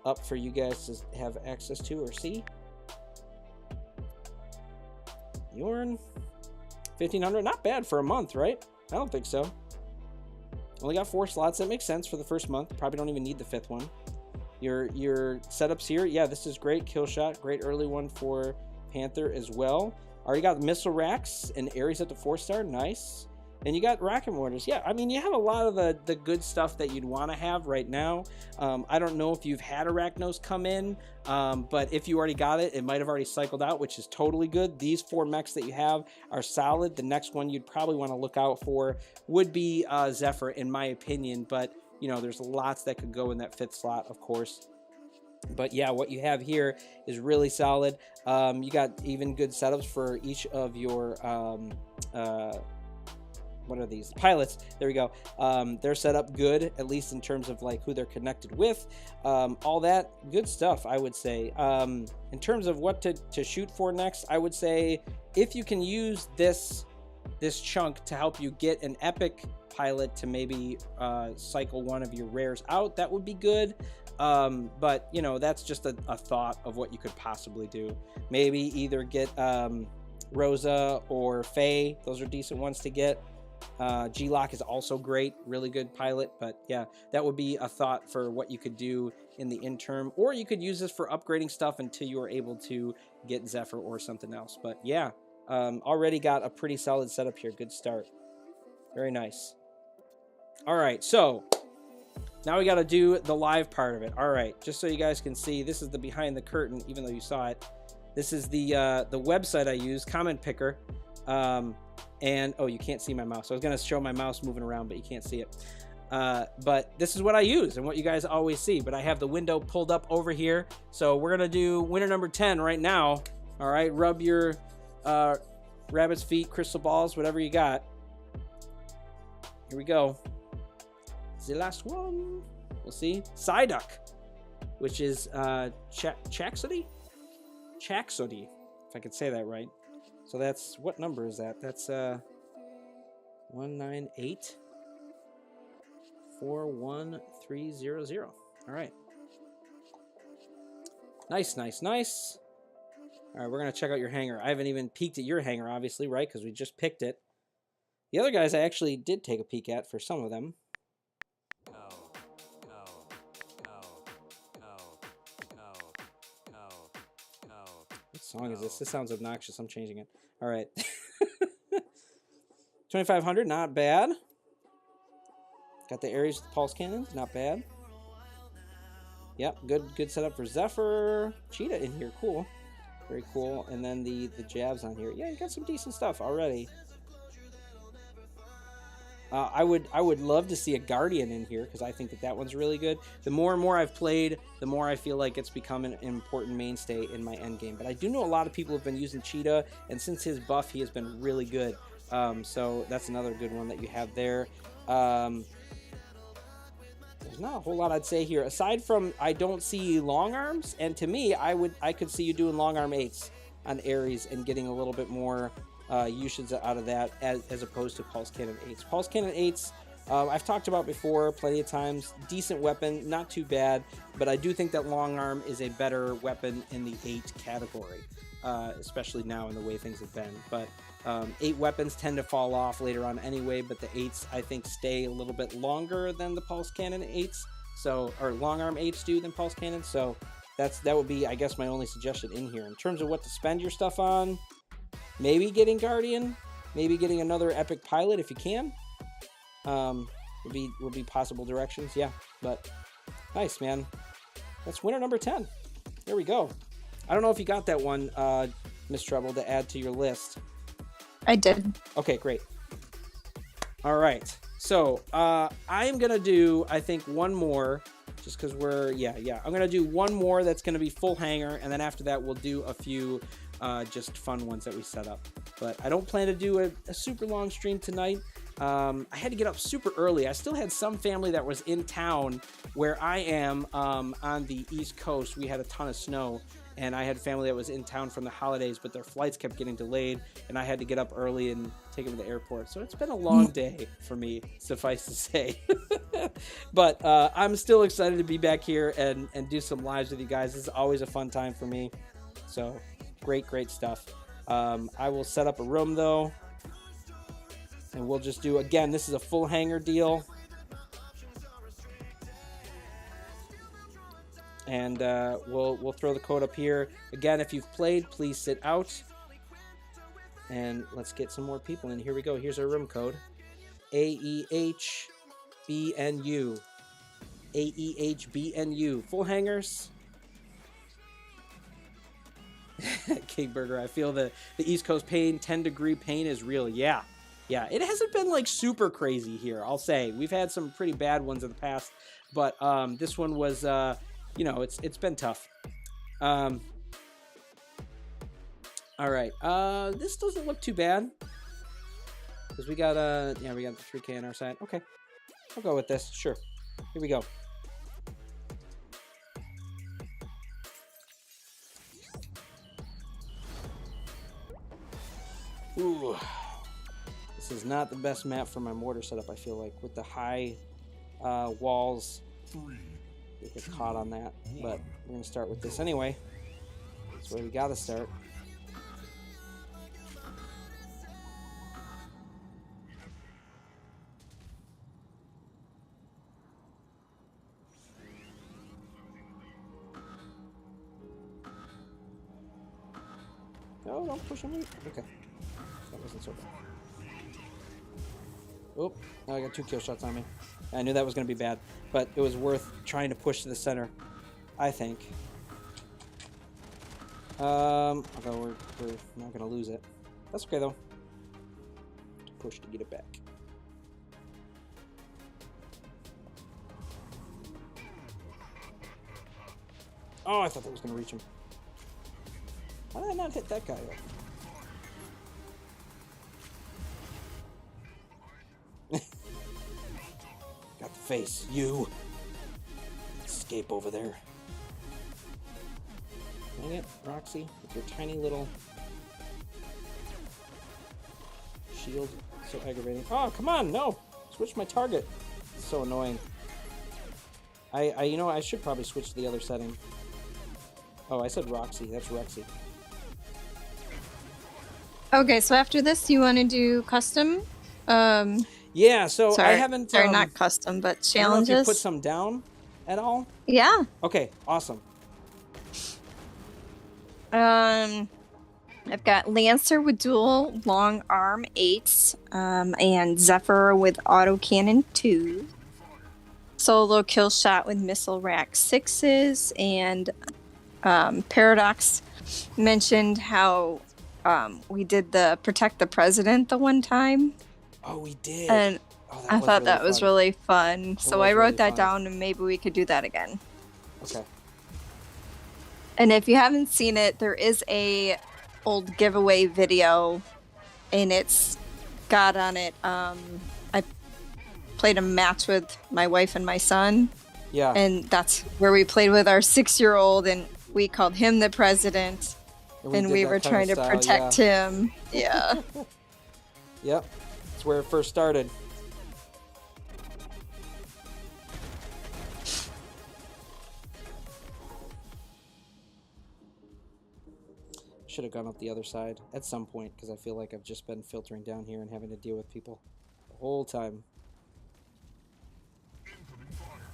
up for you guys to have access to or see. Yorn. 1,500, not bad for a month, right? I don't think so. Only got 4 slots. That makes sense for the first month. Probably don't even need the 5th one. Your setups here, yeah, this is great. Kill shot, great early one for Panther as well. Already got missile racks and Ares up to 4-star, nice. And you got rocket mortars. Yeah, I mean, you have a lot of the good stuff that you'd want to have right now. I don't know if you've had Arachnos come in, but if you already got it, it might have already cycled out, which is totally good. These 4 mechs that you have are solid. The next one you'd probably want to look out for would be Zephyr, in my opinion. But, you know, there's lots that could go in that 5th slot, of course. But yeah, what you have here is really solid. You got even good setups for each of your... what are these pilots? There we go. They're set up good, at least in terms of like who they're connected with. All that good stuff, I would say. In terms of what to shoot for next, I would say if you can use this chunk to help you get an epic pilot to maybe cycle one of your rares out, that would be good. But you know, that's just a thought of what you could possibly do. Maybe either get Rosa or Faye. Those are decent ones to get. G-Lock is also great, really good pilot, but yeah, that would be a thought for what you could do in the interim, or you could use this for upgrading stuff until you are able to get Zephyr or something else. But yeah, already got a pretty solid setup here. Good start. Very nice. All right, so now we got to do the live part of it. All right, just so you guys can see, this is the behind the curtain, even though you saw it. This is the website I use, Comment Picker. And oh, you can't see my mouse. I was gonna show my mouse moving around, but you can't see it. But this is what I use and what you guys always see. But I have the window pulled up over here, so we're gonna do winner number 10 right now. All right, rub your rabbit's feet, crystal balls, whatever you got. Here we go. The last one. We'll see. Psyduck, which is Chaxody, if I could say that right. So that's, what number is that? That's 198 41300. All right. Nice. All right, we're going to check out your hangar. I haven't even peeked at your hangar, obviously, right? Because we just picked it. The other guys I actually did take a peek at for some of them. What song is this? This sounds obnoxious. I'm changing it. All right. 2,500, not bad. Got the Ares with the pulse cannons, not bad. Yep, good setup for Zephyr. Cheetah in here, cool. Very cool. And then the jabs on here. Yeah, you got some decent stuff already. I would love to see a Guardian in here, because I think that one's really good. The more and more I've played, the more I feel like it's become an important mainstay in my endgame. But I do know a lot of people have been using Cheetah, and since his buff, he has been really good. So that's another good one that you have there. There's not a whole lot I'd say here. Aside from, I don't see long arms, and to me, I could see you doing long arm 8s on Ares and getting a little bit more usage out of that as opposed to Pulse Cannon 8s. Pulse Cannon 8s, I've talked about before plenty of times. Decent weapon, not too bad, but I do think that long arm is a better weapon in the 8 category, especially now in the way things have been. But 8 weapons tend to fall off later on anyway, but the 8s I think stay a little bit longer than the pulse cannon 8s, so, or long arm 8s do than pulse cannon. So that would be, I guess, my only suggestion in here in terms of what to spend your stuff on. Maybe getting Guardian, maybe getting another epic pilot if you can. Would be possible directions, yeah. But nice, man. That's winner number 10. There we go. I don't know if you got that one, LilMsTreble, to add to your list. I did. Okay, great. All right. So I'm going to do, I think, one more, just because we're, yeah. I'm going to do one more that's going to be full hangar, and then after that we'll do a few just fun ones that we set up. But I don't plan to do a super long stream tonight. I had to get up super early. I still had some family that was in town where I am on the East Coast. We had a ton of snow. And I had family that was in town from the holidays, but their flights kept getting delayed, and I had to get up early and take them to the airport. So it's been a long day for me, suffice to say. But I'm still excited to be back here and do some lives with you guys. This is always a fun time for me. So great stuff. I will set up a room, though, and we'll just do, again, this is a full hangar deal. And we'll throw the code up here. Again, if you've played, please sit out. And let's get some more people in. Here we go. Here's our room code. AEHBNU. AEHBNU. Full hangers. King Burger, I feel the East Coast pain, 10-degree pain is real. Yeah. It hasn't been like super crazy here, I'll say. We've had some pretty bad ones in the past. But this one was... you know, it's been tough. All right. This doesn't look too bad because we got the 3K on our side. Okay, I'll go with this. Sure. Here we go. Ooh, this is not the best map for my mortar setup. I feel like with the high walls. We get caught on that, but we're going to start with this anyway. That's where we got to start. No, don't push on me. Okay. That wasn't so bad. Oh, now I got 2 kill shots on me. I knew that was going to be bad, but it was worth trying to push to the center, I think. Although we're not going to lose it. That's okay, though. Push to get it back. Oh, I thought that was going to reach him. Why did I not hit that guy yet? Got the face. You. Escape over there. Dang it, Roxy, with your tiny little shield. So aggravating. Oh, come on, no! Switch my target. It's so annoying. You know, I should probably switch to the other setting. Oh, I said Roxy. That's Rexy. Okay, so after this, you want to do custom? Yeah, so sorry, I haven't... Sorry, not custom, but challenges. I don't know if you put some down at all? Yeah. Okay, awesome. I've got Lancer with dual long arm 8s, and Zephyr with autocannon 2. Solo kill shot with missile rack 6s, and Paradox mentioned how we did the protect the president the one time. Oh, we did. And I thought that was really fun. So I wrote that down, and maybe we could do that again. Okay. And if you haven't seen it, there is a old giveaway video, and it's got on it. I played a match with my wife and my son. Yeah. And that's where we played with our 6-year-old, and we called him the president. And we were trying to protect him. Yeah. Yep. That's where it first started. Should have gone up the other side at some point because I feel like I've just been filtering down here and having to deal with people the whole time. Incoming fire.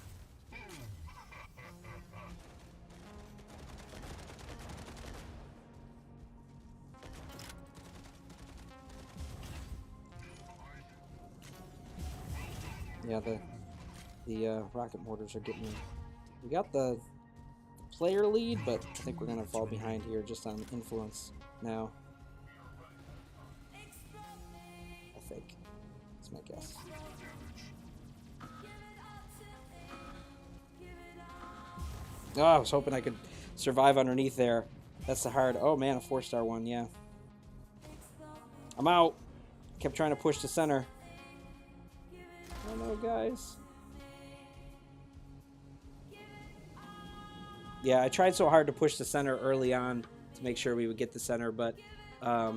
Yeah, the rocket mortars are getting me. We got the player lead, but I think we're gonna fall behind here just on influence now. I think. That's my guess. Oh, I was hoping I could survive underneath there. That's the hard. Oh man, a 4-star one, yeah. I'm out. Kept trying to push the center. Oh no, guys. Yeah, I tried so hard to push the center early on to make sure we would get the center, but I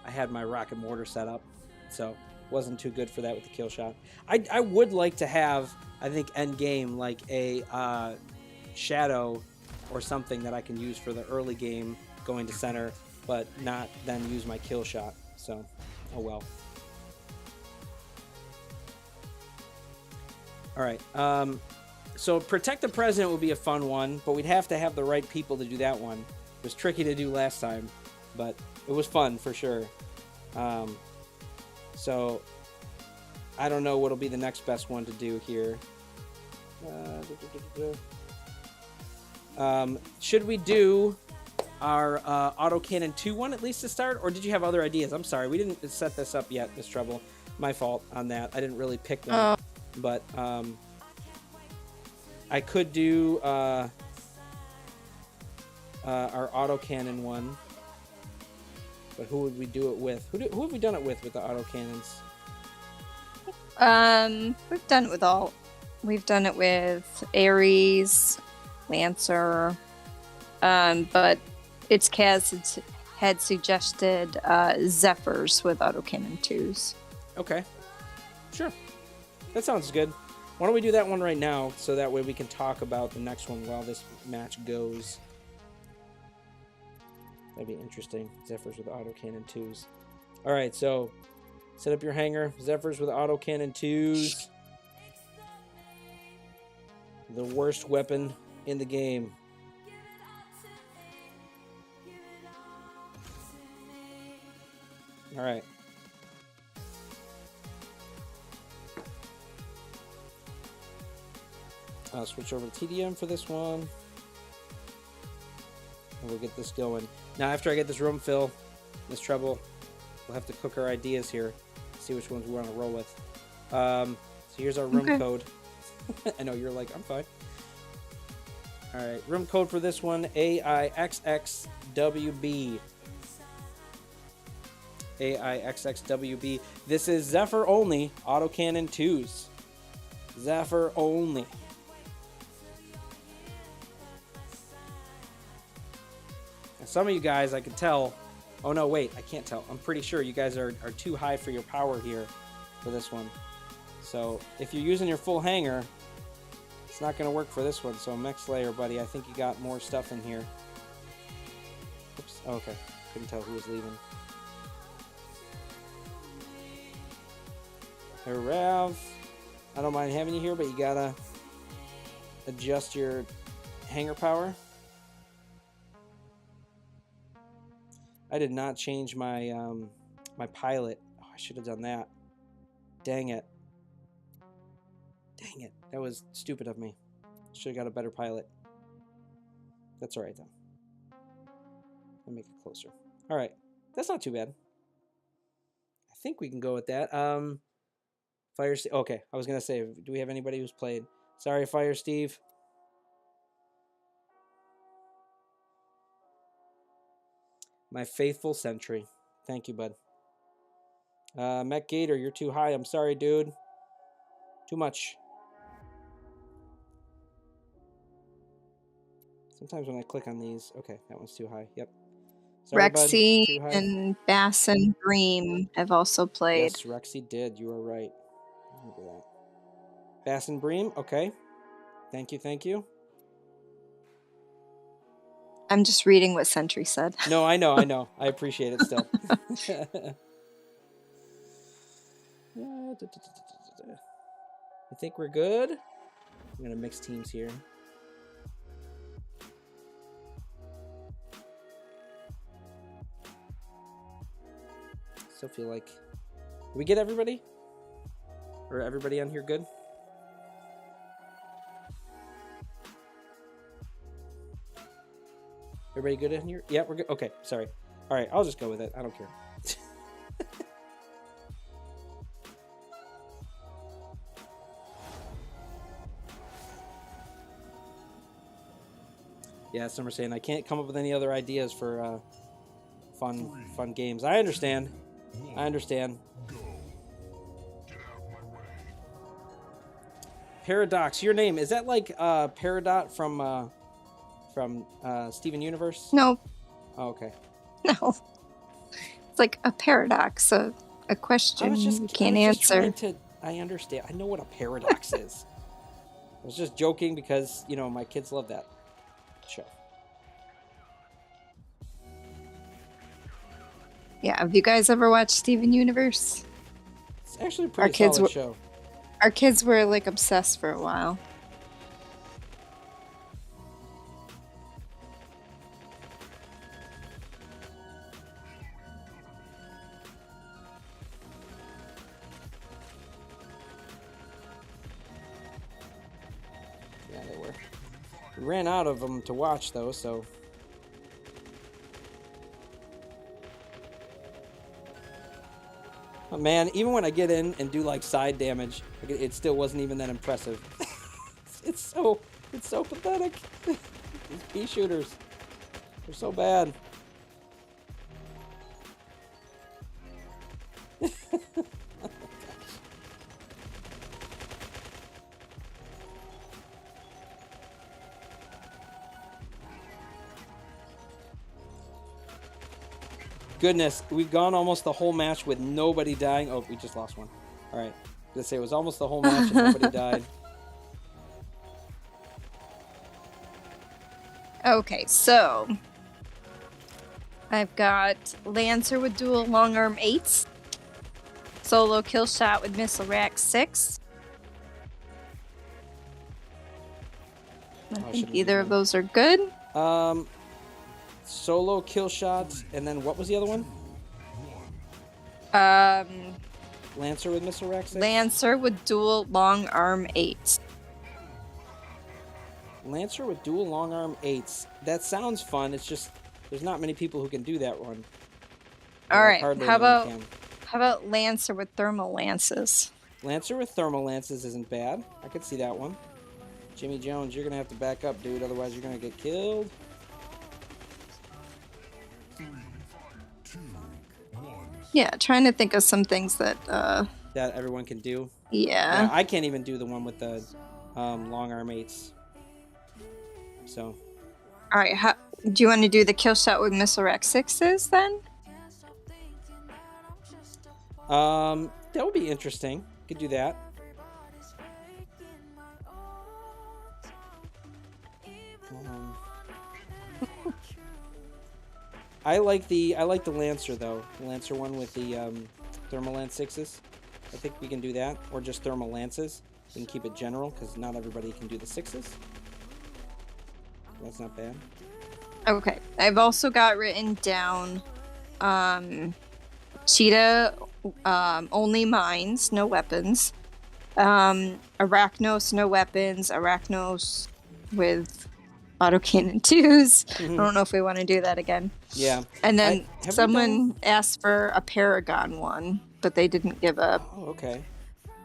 had my rocket mortar set up, so wasn't too good for that with the kill shot. I would like to have, I think, end game like a shadow or something that I can use for the early game going to center, but not then use my kill shot. So, oh well. All right. So Protect the President would be a fun one, but we'd have to have the right people to do that one. It was tricky to do last time, but it was fun for sure. So I don't know what'll be the next best one to do here. Should we do our autocannon 2 one at least to start, or did you have other ideas? I'm sorry, we didn't set this up yet, LilMsTreble. My fault on that. I didn't really pick one, but I could do our autocannon one. But who would we do it with? Who have we done it with the autocannons? We've done it with all. We've done it with Ares, Lancer, but it's Kaz had suggested Zephyrs with autocannon 2s. Okay, sure, that sounds good. Why don't we do that one right now, so that way we can talk about the next one while this match goes. That'd be interesting. Zephyrs with autocannon 2s. All right, so set up your hangar. Zephyrs with autocannon 2s. The worst weapon in the game. All right. I'll switch over to TDM for this one. And we'll get this going. Now, after I get this room fill, LilMsTreble, we'll have to cook our ideas here. See which ones we want to roll with. So here's our room code. I know you're like, I'm fine. All right, room code for this one, AIXXWB. AIXXWB. This is Zephyr only, autocannon 2s. Zephyr only. Some of you guys, I can tell. Oh no, wait, I can't tell. I'm pretty sure you guys are too high for your power here for this one. So if you're using your full hangar, it's not going to work for this one. So Mech Slayer, buddy, I think you got more stuff in here. Oops. Oh, okay. Couldn't tell who was leaving. Hey, Rav. I don't mind having you here, but you gotta adjust your hangar power. I did not change my my pilot. Oh, I should have done that. Dang it. Dang it. That was stupid of me. Should have got a better pilot. That's all right, though. Let me make it closer. All right. That's not too bad. I think we can go with that. Fire Steve. Okay, I was going to say, do we have anybody who's played? Sorry, Fire Steve. My faithful sentry. Thank you, bud. Mech Gator, you're too high. I'm sorry, dude. Too much. Sometimes when I click on these... Okay, that one's too high. Yep. Sorry, Rexy bud. Too high. and Bass and Bream have also played. Yes, Rexy did. You are right. Remember that. Bass and Bream. Okay. Thank you, thank you. I'm just reading what Sentry said. No, I know. I appreciate it still. I think we're good. I'm gonna mix teams here. Still feel like, did we get everybody? Or everybody on here good? Everybody good in here? Yeah, we're good. Okay, sorry. All right, I'll just go with it. I don't care. Yeah, some are saying I can't come up with any other ideas for fun games. I understand. I understand. Paradox, your name, is that like Peridot from Steven Universe? No, Oh, okay. no. It's like a paradox, a question you can't answer. I understand. I know what a paradox is. I was just joking because, you know, my kids love that show. Yeah, have you guys ever watched Steven Universe? It's actually a pretty solid show. Our kids were like obsessed for a while. Yeah, they were. We ran out of them to watch though, so. Oh, man, even when I get in and do like side damage, it still wasn't even that impressive. it's so pathetic. These pea shooters, they're so bad. Goodness, we've gone almost the whole match with nobody dying. Oh, we just lost one. All right. Let's say it was almost the whole match and nobody died. Okay, so I've got Lancer with dual long arm 8s, solo kill shot with missile rack 6. I think either of those are good. Solo kill shots, and then what was the other one? Lancer with missile rack 6? Lancer with dual long arm 8s. Lancer with dual long arm 8s. That sounds fun. It's just there's not many people who can do that one. All right. How about Lancer with thermal lances? Lancer with thermal lances isn't bad. I could see that one. Jimmy Jones, you're gonna have to back up, dude. Otherwise, you're gonna get killed. 3, 2, 1. Yeah, trying to think of some things that that everyone can do. Yeah, I can't even do the one with the long arm 8s. So. All right, do you want to do the kill shot with missile rack 6s then? That would be interesting. Could do that. I like the Lancer though. The Lancer one with the thermal lance 6s. I think we can do that, or just thermal lances. We can keep it general because not everybody can do the 6s. That's not bad. Okay, I've also got written down Cheetah only mines, no weapons. Arachnos, no weapons. Arachnos with autocannon 2s. Mm-hmm. I don't know if we want to do that again. Yeah. And then someone asked for a Paragon one, but they didn't give a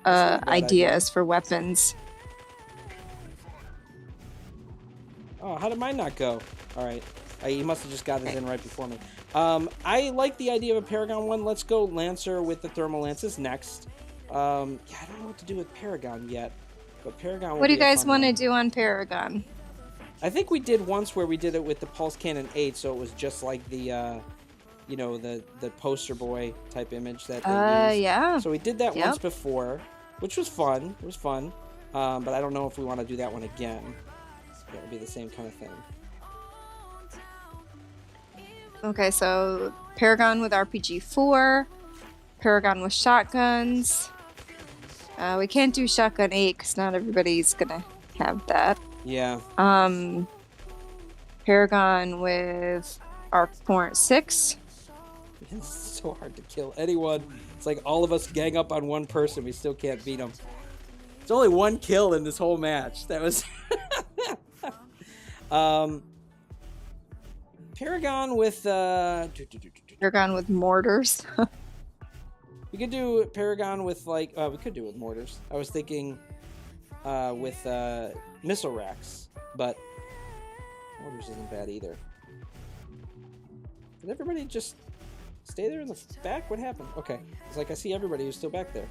ideas for weapons. Oh, how did mine not go? All right. He must have just got it in right before me. I like the idea of a Paragon one. Let's go Lancer with the thermal lances next. Yeah, I don't know what to do with Paragon yet, but Paragon. What do you guys want to do on Paragon? I think we did once where we did it with the Pulse Cannon 8, so it was just like the, you know, the poster boy type image that they used. Yeah. So we did that once before, which was fun. It was fun, but I don't know if we want to do that one again. That would be the same kind of thing. Okay, so Paragon with RPG-4, Paragon with shotguns. We can't do shotgun 8 because not everybody's gonna have that. Yeah. Paragon with Arc Point 6. It's so hard to kill anyone. It's like all of us gang up on one person. We still can't beat them. It's only one kill in this whole match. That was... Paragon with... Paragon with mortars. We could do Paragon with, like... we could do it with mortars. I was thinking with missile racks. But mortars isn't bad either. Did everybody just stay there in the back? What happened? Okay. It's like I see everybody who's still back there.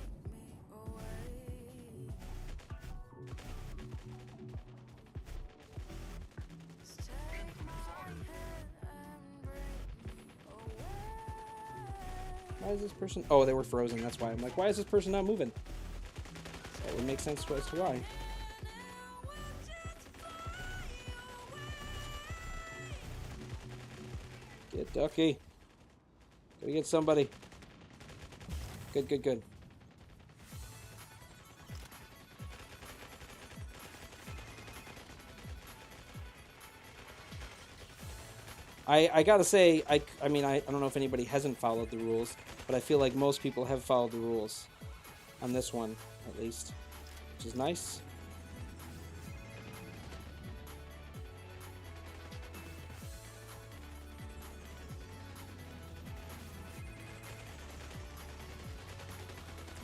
Why is this person... Oh, they were frozen. That's why. I'm like, why is this person not moving? That would make sense as to why. Get Ducky. Gotta get somebody. Good, good, good. I gotta say, I mean, I don't know if anybody hasn't followed the rules, but I feel like most people have followed the rules. On this one, at least. Which is nice.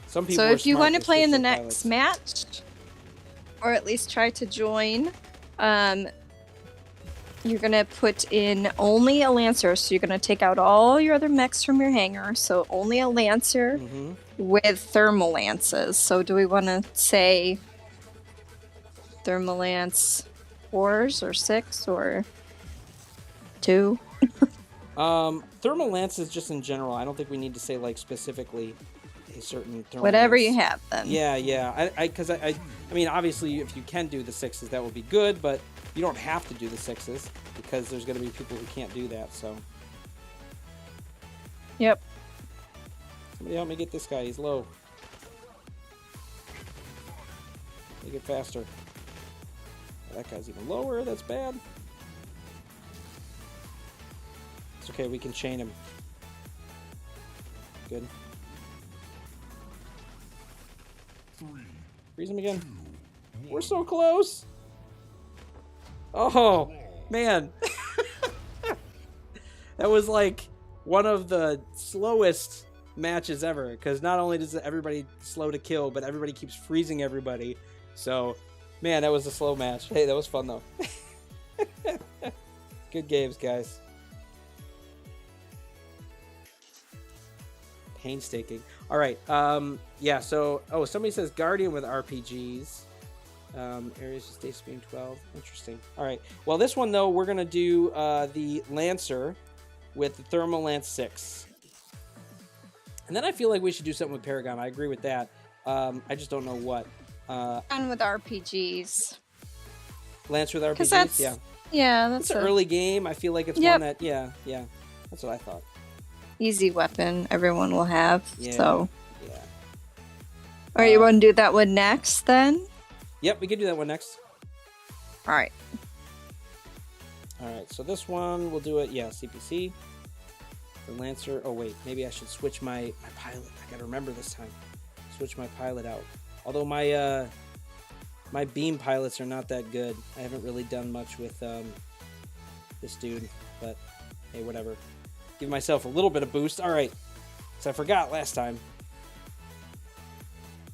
Some people So are if you smart want to play in the switch their next pilots. match, or at least try to join, you're going to put in only a Lancer. So you're going to take out all your other mechs from your hangar. So only a Lancer Mm-hmm. with thermal lances. So do we want to say thermal lance 4s or 6 or 2? Thermal lances just in general. I don't think we need to say like specifically a certain thermal Whatever lance. you have then. Yeah, yeah. I mean, obviously, if you can do the 6s, that would be good, but you don't have to do the 6s because there's going to be people who can't do that. So Yep. somebody help me get this guy. He's low. Make it faster. That guy's even lower. That's bad. It's okay. We can chain him. Good. Freeze him again. We're so close. Oh, man. That was like one of the slowest matches ever. Because not only does everybody slow to kill, but everybody keeps freezing everybody. So, man, that was a slow match. Hey, that was fun, though. Good games, guys. Painstaking. All right. Yeah, so... Oh, somebody says Guardian with RPGs. Areas of space being 12. Interesting. All right. Well, this one, though, we're going to do the Lancer with the Thermal Lance 6. And then I feel like we should do something with Paragon. I agree with that. I just don't know what. And with RPGs. Lance with RPGs? Because that's... Yeah. Yeah, that's It's an early game. I feel like it's Yep. one that... Yeah, yeah. That's what I thought. easy weapon everyone will have. Yeah. So, Yeah. all right, you want to do that one next then? Yep, we can do that one next. All right. All right, so this one, we'll do it, yeah, CPC. The Lancer, oh wait, maybe I should switch my pilot. I gotta remember this time. Switch my pilot out. Although my my beam pilots are not that good. I haven't really done much with this dude, but hey, whatever. Give myself a little bit of boost. All right, so I forgot last time.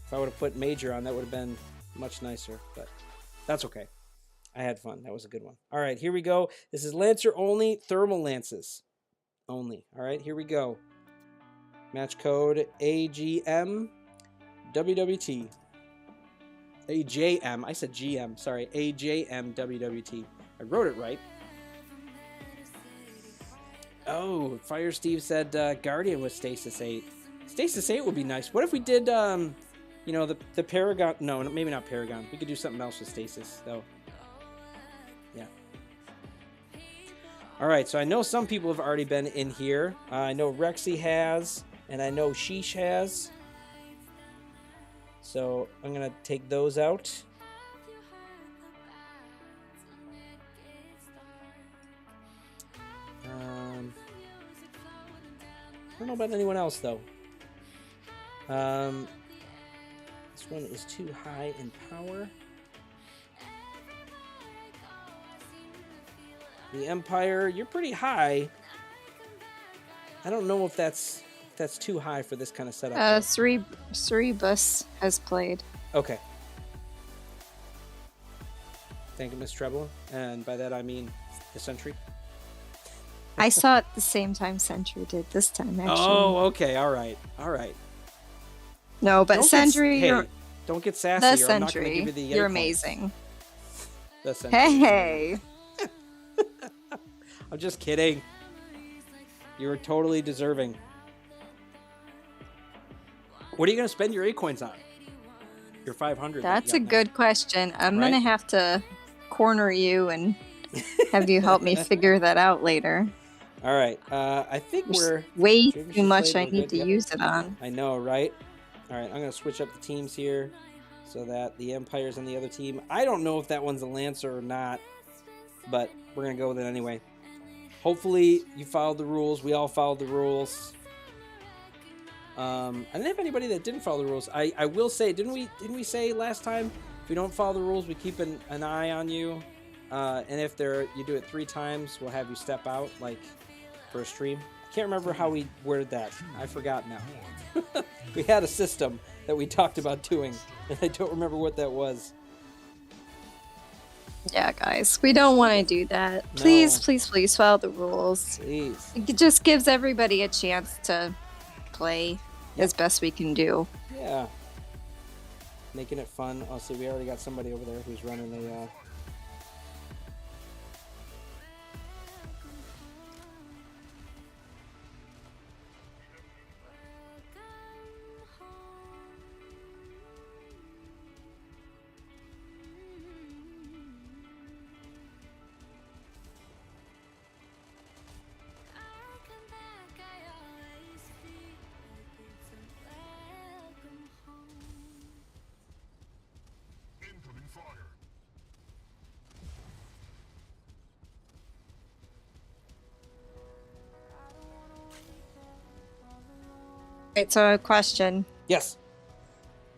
If I would have put Major on, that would have been much nicer, but that's okay. I had fun. That was a good one. All right, here we go. This is Lancer only, thermal lances only. All right, here we go. Match code AGM WWT. AJM. I said GM. Sorry, AJM WWT. I wrote it right. Oh, Fire Steve said Guardian with Stasis 8. Stasis 8 would be nice. What if we did, you know, the Paragon? No, maybe not Paragon. We could do something else with Stasis, though. Yeah. All right, so I know some people have already been in here. I know Rexy has, and I know Sheesh has. So I'm going to take those out. I don't know about anyone else, though. This one is too high in power. The Empire, you're pretty high. I don't know if that's too high for this kind of setup. Cerebus has played. Okay. Thank you, LilMsTreble. And by that I mean the Sentry. I saw it the same time Sentry did this time, actually. Oh, okay. All right. All right. No, but Sentry, don't get sassy. the or I'm not gonna Sentry, give you the you're points. amazing. The Sentry. Hey. I'm just kidding. You were totally deserving. What are you going to spend your A-coins on? Your 500. That's a good question. I'm Right? going to have to corner you and have you help me figure that out later. All right. I think we're... Way James too much played, I we're need good. to Yep. use it on. I know, right? All right, I'm going to switch up the teams here so that the Empire's on the other team. I don't know if that one's a Lancer or not, but we're going to go with it anyway. Hopefully you followed the rules. We all followed the rules. I didn't have anybody that didn't follow the rules. I will say, didn't we say last time, if you don't follow the rules, we keep an eye on you. And if you do it 3 times, we'll have you step out, like, for a stream. I can't remember how we worded that. I forgot now. We had a system that we talked about doing, and I don't remember what that was. Yeah, guys, we don't want to do that. Please, please, please follow the rules. Please. It just gives everybody a chance to play as best we can do. Yeah. Making it fun. Oh, see, we already got somebody over there who's running a... Incoming fire. Right, so a question. Yes.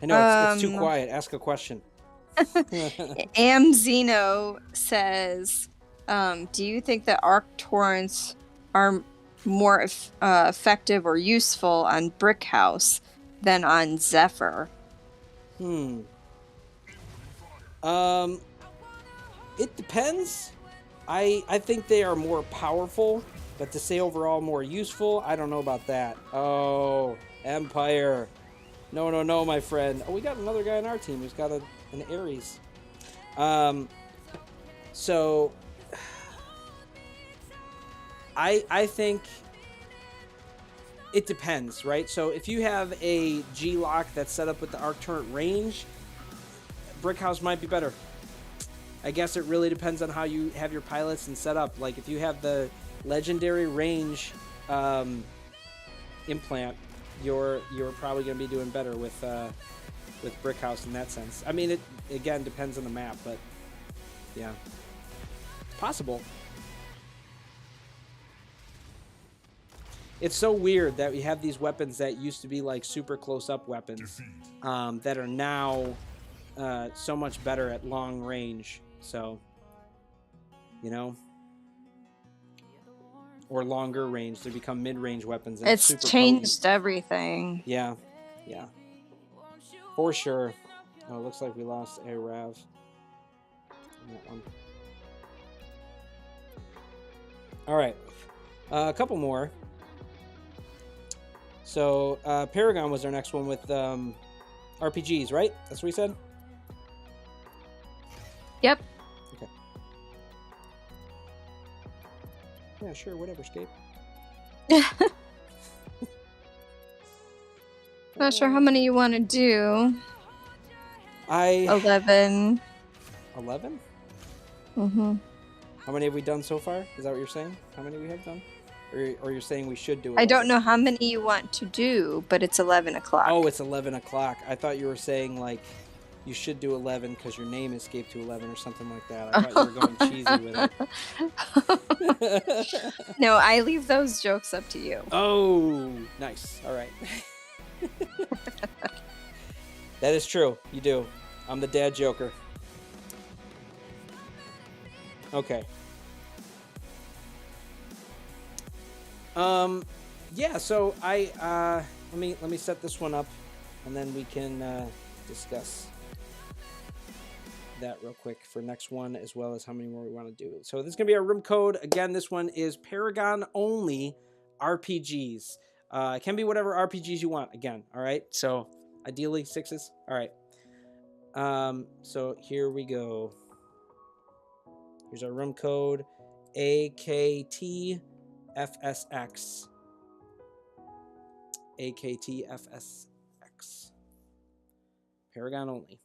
I know, it's too quiet. Ask a question. Amzeno says, do you think that arc torrents are more effective or useful on Brick House than on Zephyr? It depends. I think they are more powerful, but to say overall more useful, I don't know about that. Oh, Empire. No, my friend. Oh, we got another guy on our team who's got an Ares. So I think it depends, right? So if you have a G-Lock that's set up with the arc turret range, Brick House might be better. I guess it really depends on how you have your pilots and set up. Like if you have the legendary range implant, you're probably going to be doing better with Brick House in that sense. I mean, it again depends on the map, but yeah, it's possible. It's so weird that we have these weapons that used to be like super close-up weapons that are now so much better at long range. So, you know, or longer range. They become mid-range weapons. And It's super changed potent. everything. Yeah, for sure. Oh, it looks like we lost a Rav on that one. All right, a couple more. So Paragon was our next one with RPGs, right? That's what we said? Yep. Okay. Yeah, sure, whatever, Scape. Not sure how many you want to do. 11. 11? Mm-hmm. How many have we done so far? Is that what you're saying? How many we have done? Or you're saying we should do 11? I don't know how many you want to do, but it's 11 o'clock. Oh, it's 11 o'clock. I thought you were saying, like, you should do 11 because your name escaped to 11 or something like that. I thought you were going cheesy with it. No, I leave those jokes up to you. Oh, nice. All right. That is true. You do. I'm the dad joker. Okay. Yeah, so let me set this one up and then we can discuss that real quick for next one, as well as how many more we want to do. So this is going to be our room code. Again, this one is Paragon only RPGs. It can be whatever RPGs you want, again, all right? So ideally 6s. All right. So here we go. Here's our room code, AKTFSX. AKTFSX. Paragon only.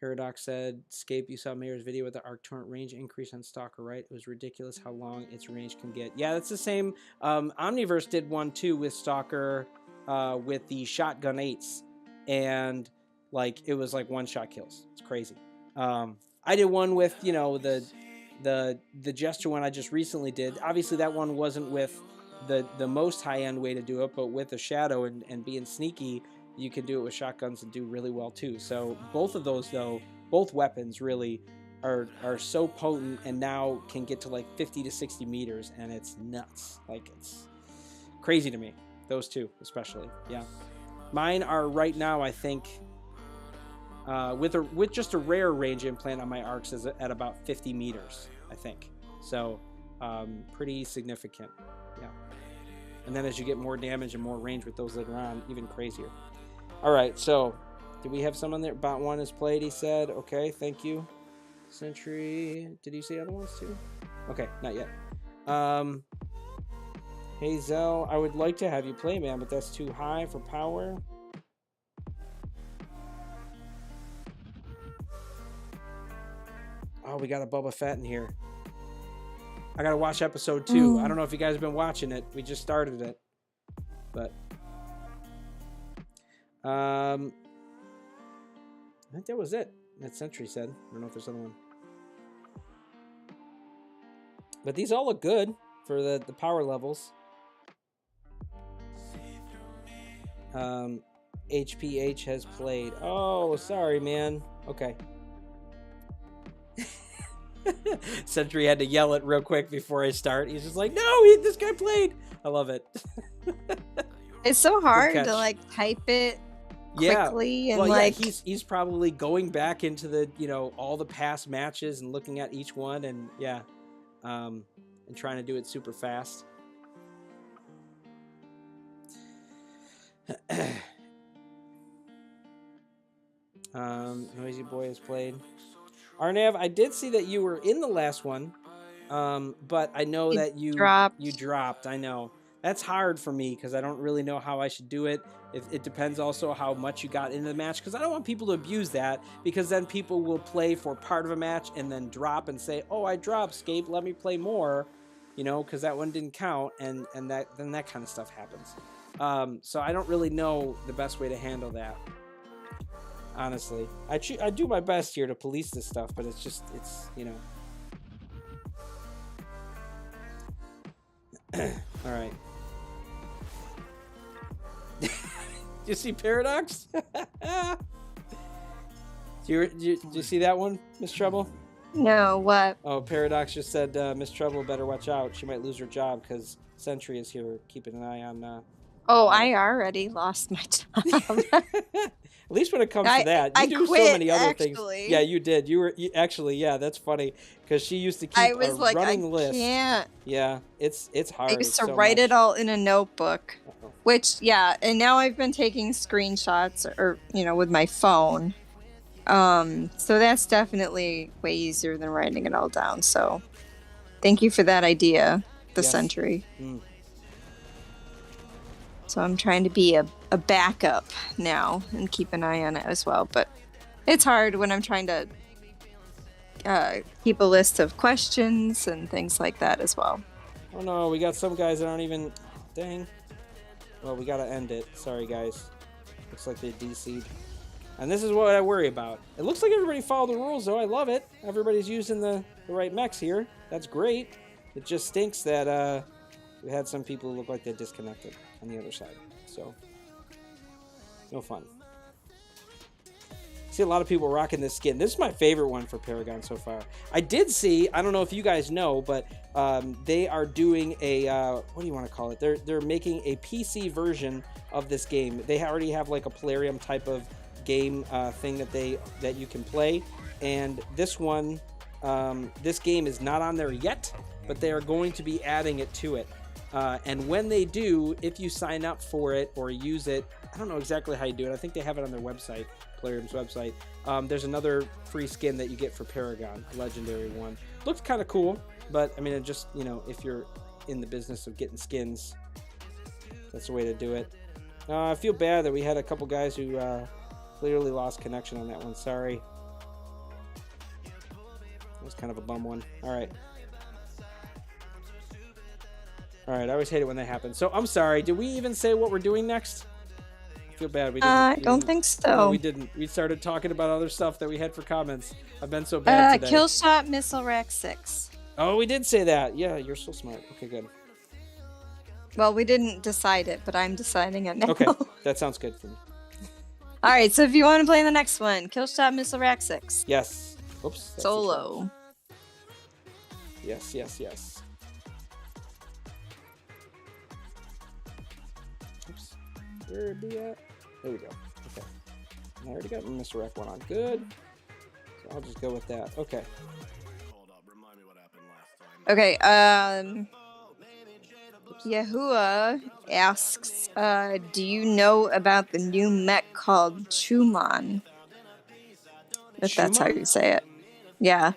Paradox said, Scape, you saw Mayor's video with the arc torrent range increase on Stalker, right? It was ridiculous how long its range can get. Yeah, that's the same. Omniverse did one too with Stalker with the shotgun 8s. And like it was like one-shot kills. It's crazy. I did one with, you know, the gesture one I just recently did. Obviously that one wasn't with the most high-end way to do it, but with a shadow and being sneaky, you can do it with shotguns and do really well too. So both of those, though, both weapons really are so potent and now can get to like 50 to 60 meters, and it's nuts. Like, it's crazy to me. Those two especially. Yeah, mine are right now, I think, with just a rare range implant on my arcs is at about 50 meters, I think. So pretty significant. Yeah. And then as you get more damage and more range with those later on, even crazier. All right, so did we have someone there? Bot 1 is played, he said. Okay, thank you. Sentry, did you say other ones too? Okay, not yet. Hey Zell, I would like to have you play, man, but that's too high for power. Oh, we got a Boba Fett in here. I gotta watch episode 2. I don't know if you guys have been watching it. We just started it, but I think that was it. That Sentry said. I don't know if there's another one. But these all look good for the power levels. HPH has played. Oh, sorry, man. Okay. Sentry had to yell it real quick before I start. He's just like, no, this guy played. I love it. It's so hard to like type it quickly, and well, like he's probably going back into the, you know, all the past matches and looking at each one, and yeah, and trying to do it super fast. Noisy Boy has played. Arnav, I did see that you were in the last one, but I know that you dropped. I know. That's hard for me because I don't really know how I should do it. It depends also how much you got into the match, because I don't want people to abuse that, because then people will play for part of a match and then drop and say, oh, I dropped, Scape, let me play more, you know, because that one didn't count, and then that kind of stuff happens. So I don't really know the best way to handle that. Honestly, I do my best here to police this stuff, but it's you know. All right. You see Paradox? Did you see that one, MilMsTreble? No, what? Oh, Paradox just said MilMsTreble better watch out. She might lose her job because Sentry is here keeping an eye on. I already lost my job. At least when it comes to that, you do quit, so many other actually. things. Yeah, you did. You actually, yeah, that's funny because she used to keep a running list. Can't. Yeah, it's hard. I used to write it all in a notebook, which and now I've been taking screenshots or with my phone. So that's definitely way easier than writing it all down. So thank you for that idea, the Sentry. So I'm trying to be a backup now and keep an eye on it as well. But it's hard when I'm trying to keep a list of questions and things like that as well. Oh no, we got some guys that aren't even... Dang. Well, we gotta end it. Sorry, guys. Looks like they DC'd. And this is what I worry about. It looks like everybody followed the rules, though. I love it. Everybody's using the right mechs here. That's great. It just stinks that we had some people who look like they disconnected on the other side. So, no fun. See a lot of people rocking this skin. This is my favorite one for Paragon so far. I did see, I don't know if you guys know, but they are doing a, what do you want to call it? They're making a PC version of this game. They already have like a Plarium type of game thing that you can play. And this one, this game is not on there yet, but they are going to be adding it to it. And when they do, if you sign up for it or use it, I don't know exactly how you do it. I think they have it on their website, Plarium's website. There's another free skin that you get for Paragon, a legendary one. Looks kind of cool, but I mean, it just, you know, if you're in the business of getting skins, that's the way to do it. I feel bad that we had a couple guys who clearly lost connection on that one. Sorry. That was kind of a bum one. All right. All right, I always hate it when that happens. So I'm sorry. Did we even say what we're doing next? I feel bad. We didn't. I don't think so. No, we didn't. We started talking about other stuff that we had for comments. I've been so bad today. Killshot Missile Rack 6. Oh, we did say that. Yeah, you're so smart. Okay, good. Well, we didn't decide it, but I'm deciding it now. Okay, that sounds good for me. All right, so if you want to play the next one, Killshot Missile Rack 6. Yes. Oops. That's Solo. Yes, yes, yes. Oops. Where would be at? There we go. Okay. I already got Mr. Rec one on. Good. So I'll just go with that. Okay. Okay, Yahuwah asks, do you know about the new mech called Chuman? If that's how you say it. Yeah.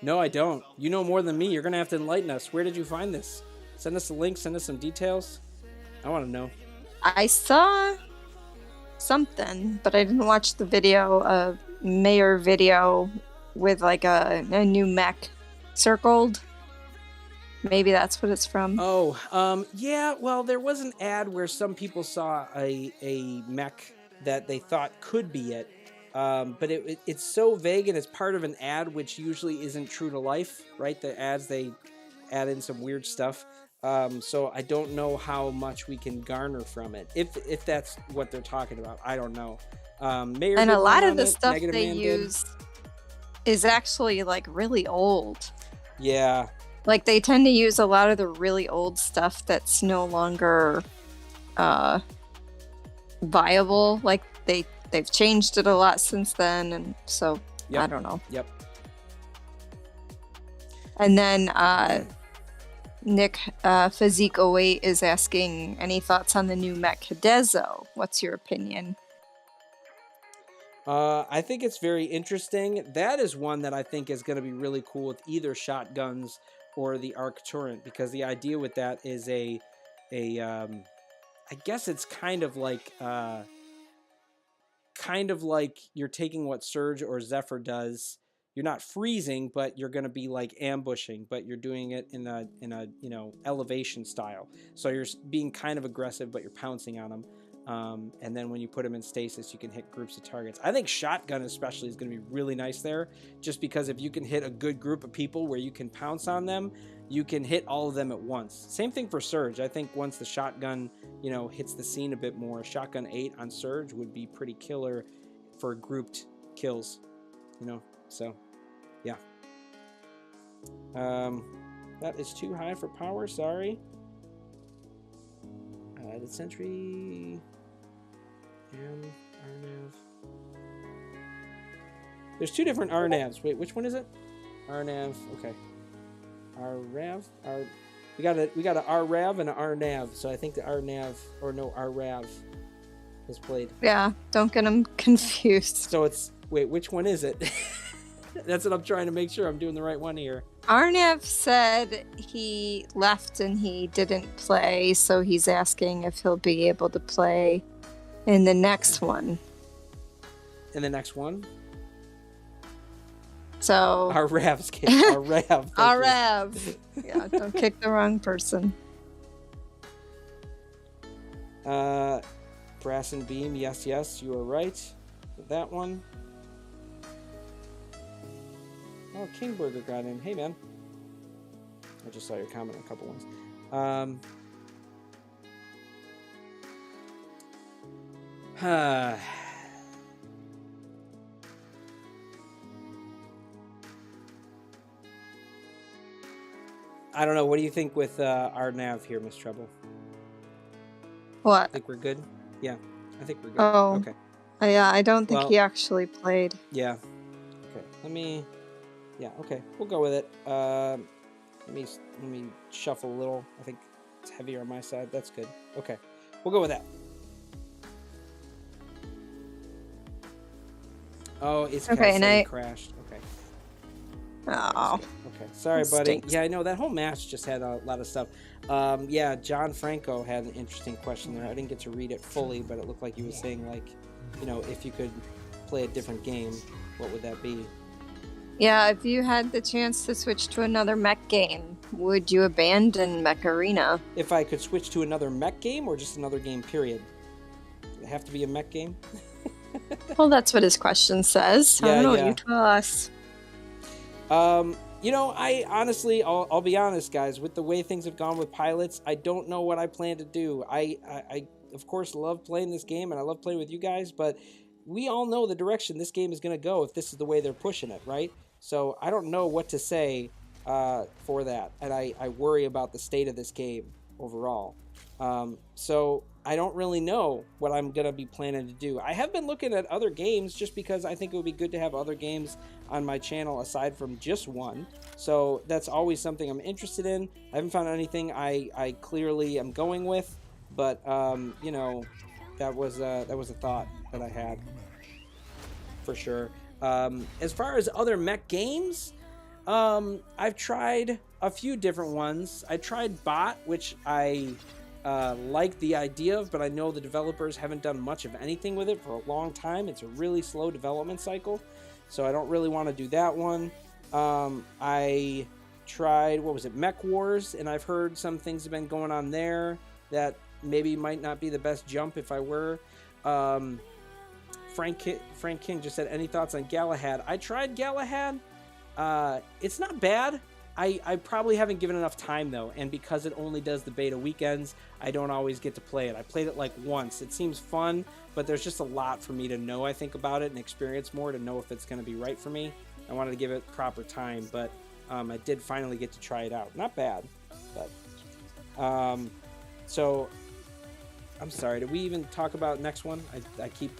No, I don't. You know more than me. You're going to have to enlighten us. Where did you find this? Send us a link. Send us some details. I want to know. I saw something, but I didn't watch the video, Mayor video with like a new mech circled. Maybe that's what it's from. Oh, yeah. Well, there was an ad where some people saw a mech that they thought could be it. But it's so vague and it's part of an ad, which usually isn't true to life, right? The ads, they add in some weird stuff. So I don't know how much we can garner from it. If that's what they're talking about, I don't know. Mayor and a lot of the it, stuff Negative they Man use is actually like really old. Yeah. Like they tend to use a lot of the really old stuff that's no longer viable. Like they've changed it a lot since then, and so Yep. I don't know. Yep. And then Nick Physique08 is asking any thoughts on the new mech Hidezo. What's your opinion? I think it's very interesting. That is one that I think is going to be really cool with either shotguns or the arc turret, because the idea with that is I guess it's kind of like you're taking what Surge or Zephyr does. You're not freezing, but you're going to be like ambushing, but you're doing it in a elevation style. So you're being kind of aggressive, but you're pouncing on them. And then when you put them in stasis, you can hit groups of targets. I think shotgun especially is going to be really nice there, just because if you can hit a good group of people where you can pounce on them, you can hit all of them at once. Same thing for Surge. I think once the shotgun, hits the scene a bit more, shotgun 8 on Surge would be pretty killer for grouped kills, so yeah. That is too high for power, sorry. The Sentry and Arnav. There's two different Arnavs. Wait, which one is it? Arnav. Okay. Arrav. We got an Arrav and an Arnav. So I think the Arnav Arrav is played. Yeah, don't get them confused. So wait, which one is it? That's what I'm trying to make sure I'm doing the right one here. Arnav said he left and he didn't play, so he's asking if he'll be able to play in the next one. In the next one? So Our Rav's game. Our Rav. thank our you. Rav. Yeah, don't kick the wrong person. Brass and Beam. Yes, you are right with that one. Oh, King Burger got in. Hey, man. I just saw your comment on a couple ones. I don't know. What do you think with our nav here, LilMsTreble? What? Think we're good? Yeah, I think we're good. Oh. Okay. Yeah, I don't think Well- he actually played. Yeah. Okay. Yeah. Okay. We'll go with it. Let me shuffle a little. I think it's heavier on my side. That's good. Okay. We'll go with that. Oh, it's Okay, and crashed. Okay. Oh. Okay. Sorry, That buddy. stinks. Yeah, I know that whole match just had a lot of stuff. Yeah, John Franco had an interesting question there. I didn't get to read it fully, but it looked like he was saying, like, you know, if you could play a different game, what would that be? Yeah, if you had the chance to switch to another mech game, would you abandon Mech Arena? If I could switch to another mech game or just another game, period? Does it have to be a mech game? Well, that's what his question says. I Yeah, don't know. yeah. You tell us. You know, I honestly, I'll be honest, guys. With the way things have gone with pilots, I don't know what I plan to do. I of course love playing this game, and I love playing with you guys. But we all know the direction this game is going to go if this is the way they're pushing it, right? So I don't know what to say for that, and I worry about the state of this game overall. So I don't really know what I'm going to be planning to do. I have been looking at other games just because I think it would be good to have other games on my channel aside from just one. So that's always something I'm interested in. I haven't found anything I clearly am going with, but you know, that was a thought that I had for sure. As far as other mech games, I've tried a few different ones. I tried Bot, which I like the idea of, but I know the developers haven't done much of anything with it for a long time. It's a really slow development cycle, so I don't really want to do that one. I tried, what was it, Mech Wars, and I've heard some things have been going on there that maybe might not be the best jump if I were. Frank King just said, any thoughts on Galahad? I tried Galahad. It's not bad. I probably haven't given enough time, though, and because it only does the beta weekends, I don't always get to play it. I played it like once. It seems fun, but there's just a lot for me to know, I think, about it and experience more to know if it's going to be right for me. I wanted to give it proper time, but I did finally get to try it out. Not bad, but so I'm sorry. Did we even talk about next one? I keep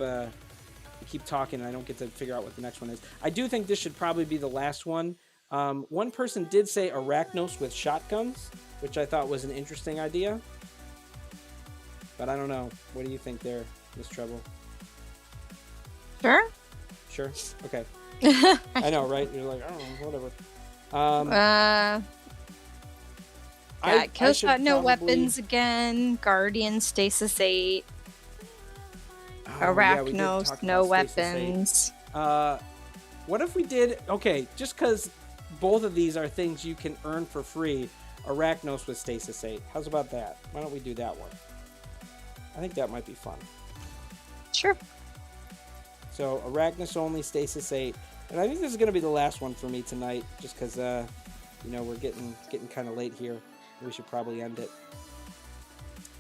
talking and I don't get to figure out what the next one is. I do think this should probably be the last one. One person did say Arachnos with shotguns, which I thought was an interesting idea. But I don't know. What do you think there, LilMsTreble? Sure. Sure? Okay. I know, right? You're like, I don't know, whatever. Yeah, I should Killshot, no probably- weapons again. Guardian, Stasis 8. Oh, yeah, we did Arachnos, talk no about Stasis 8. weapons. What if we did... Okay, just because both of these are things you can earn for free, Arachnos with Stasis 8. How's about that? Why don't we do that one? I think that might be fun. Sure. So, Arachnos only, Stasis 8. And I think this is going to be the last one for me tonight, just because, you know, we're getting kind of late here. We should probably end it.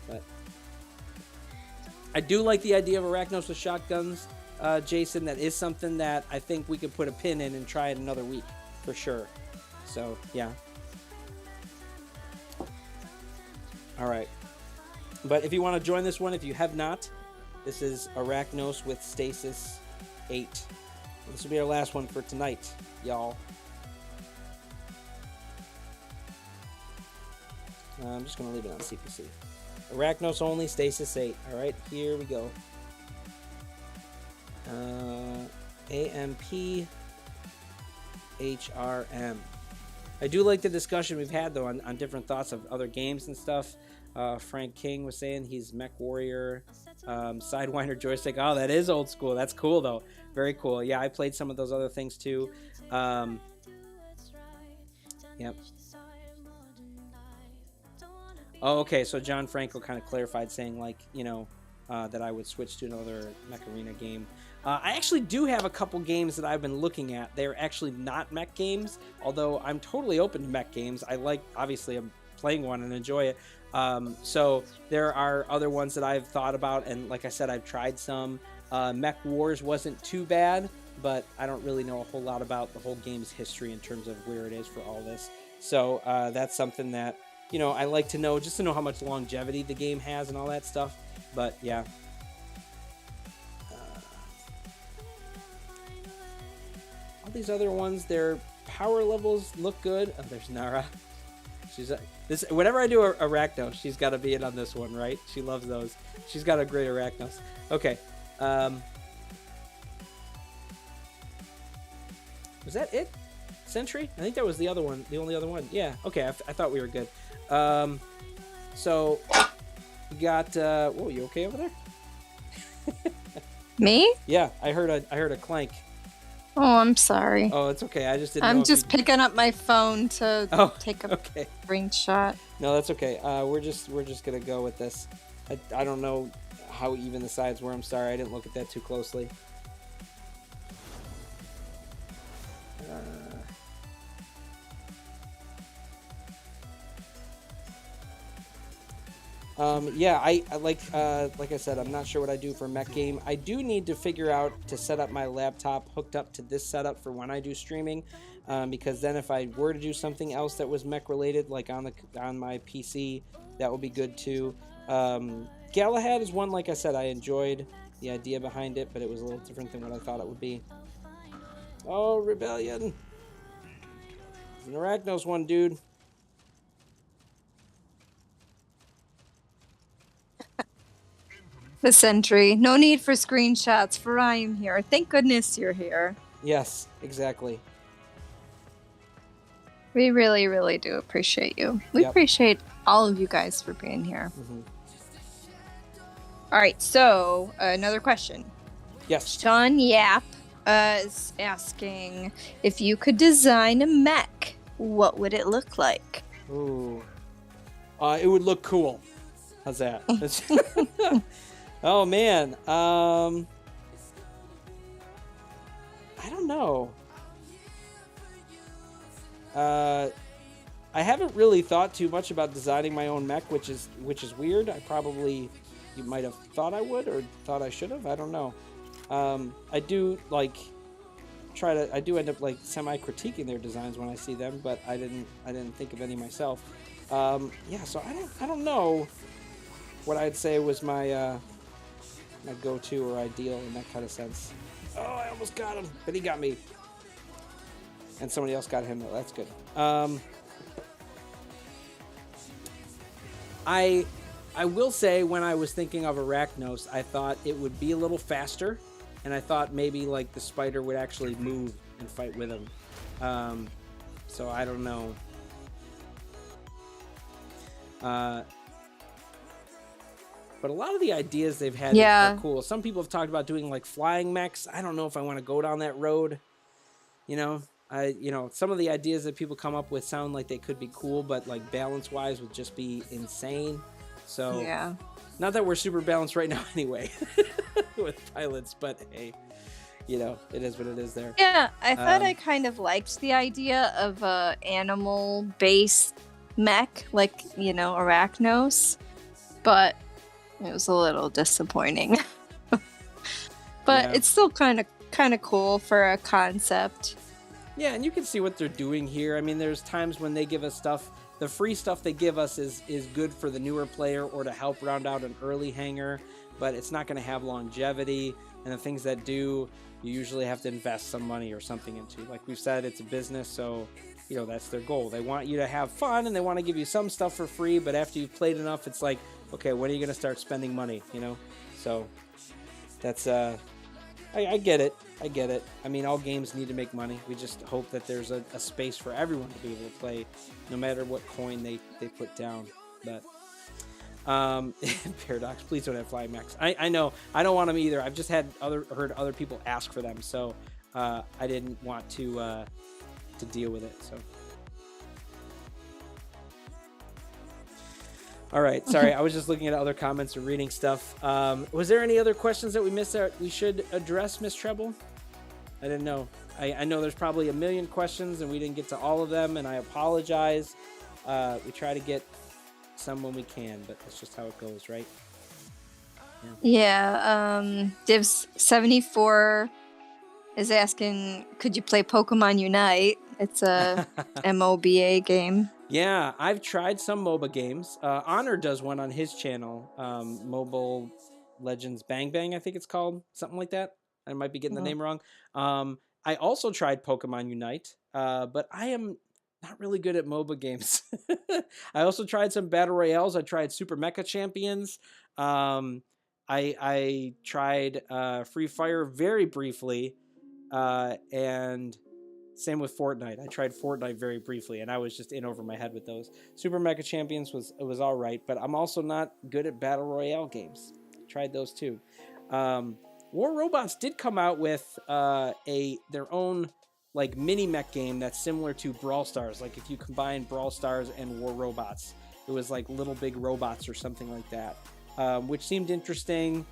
But I do like the idea of Arachnos with shotguns, Jason. That is something that I think we could put a pin in and try it another week, for sure. So, yeah. All right. But if you want to join this one, if you have not, this is Arachnos with Stasis 8. This will be our last one for tonight, y'all. I'm just going to leave it on CPC. Arachnos only, Stasis 8. All right, here we go. AMP HRM. I do like the discussion we've had, though, on different thoughts of other games and stuff. Frank King was saying he's Mech Warrior. Sidewinder Joystick. Oh, that is old school. That's cool, though. Very cool. Yeah, I played some of those other things, too. Yep. Oh, okay. So John Franco kind of clarified, saying like, that I would switch to another Mech Arena game. I actually do have a couple games that I've been looking at. They're actually not mech games, although I'm totally open to mech games. Obviously, I'm playing one and enjoy it. So there are other ones that I've thought about, and like I said, I've tried some. Mech Wars wasn't too bad, but I don't really know a whole lot about the whole game's history in terms of where it is for all this. So that's something that, I like to know, just to know how much longevity the game has and all that stuff. But yeah. All these other ones, their power levels look good. Oh, there's Nara. She's this. Whenever I do a Arachnos, she's got to be in on this one, right? She loves those. She's got a great Arachnos. Okay. Was that it? Sentry? I think that was the other one. The only other one. Yeah. Okay. I thought we were good. So we got. Whoa, you okay over there? Me? Yeah, I heard a clank. Oh, I'm sorry. Oh, it's okay. I just didn't. I'm just picking up my phone to take a screenshot. No, that's okay. We're just gonna go with this. I don't know how even the sides were. I'm sorry, I didn't look at that too closely. Yeah, I like I said, I'm not sure what I do for a mech game. I do need to figure out to set up my laptop hooked up to this setup for when I do streaming, because then if I were to do something else that was mech related, like on my PC, that would be good too. Galahad is one, like I said, I enjoyed the idea behind it, but it was a little different than what I thought it would be. Oh, Rebellion! An Arachnos one, dude. The sentry. No need for screenshots, for I am here. Thank goodness you're here. Yes, exactly. We really, really do appreciate you. We appreciate all of you guys for being here. Mm-hmm. All right, so another question. Yes. Sean Yap is asking, if you could design a mech, what would it look like? Ooh. It would look cool. How's that? Oh, man. I don't know. I haven't really thought too much about designing my own mech, which is weird. You might have thought I would, or thought I should have. I don't know. I do I do end up like semi-critiquing their designs when I see them, but I didn't think of any myself. Yeah, so I don't know what I'd say was my go-to or ideal in that kind of sense. Oh, I almost got him, but he got me. And somebody else got him, though. That's good. I will say, when I was thinking of Arachnos, I thought it would be a little faster, and I thought maybe like the spider would actually move and fight with him. So I don't know. But a lot of the ideas they've had are cool. Some people have talked about doing like flying mechs. I don't know if I want to go down that road. Some of the ideas that people come up with sound like they could be cool, but like balance-wise would just be insane. So yeah, not that we're super balanced right now anyway with pilots, but hey, it is what it is there. Yeah, I thought I kind of liked the idea of a animal-based mech, like, Arachnos, but it was a little disappointing. But it's still kind of cool for a concept. Yeah, and you can see what they're doing here. I mean, there's times when they give us stuff. The free stuff they give us is good for the newer player or to help round out an early hangar, but it's not going to have longevity. And the things that do, you usually have to invest some money or something into. Like we've said, it's a business, so that's their goal. They want you to have fun, and they want to give you some stuff for free, but after you've played enough, it's like, okay, when are you going to start spending money, So that's, I get it. I mean, all games need to make money. We just hope that there's a space for everyone to be able to play, no matter what coin they put down. But, Paradox, please don't have flying mechs. I know, I don't want them either. I've just heard other people ask for them, so I didn't want to deal with it. So. All right, sorry, I was just looking at other comments and reading stuff. Was there any other questions that we missed that we should address, LilMsTreble? I didn't know. I know there's probably a million questions and we didn't get to all of them, and I apologize. We try to get some when we can, but that's just how it goes, right? Yeah, Divs74 is asking, could you play Pokemon Unite? It's a MOBA game. Yeah, I've tried some MOBA games. Honor does one on his channel, Mobile Legends Bang Bang, I think it's called, something like that. I might be getting the name wrong. I also tried Pokemon Unite, but I am not really good at MOBA games. I also tried some Battle Royales. I tried Super Mecha Champions. I tried Free Fire very briefly, and same with Fortnite. I tried Fortnite very briefly, and I was just in over my head with those. Super Mecha Champions was all right, but I'm also not good at Battle Royale games. Tried those too. War Robots did come out with their own like mini mech game that's similar to Brawl Stars. Like if you combine Brawl Stars and War Robots, it was like Little Big Robots or something like that, which seemed interesting,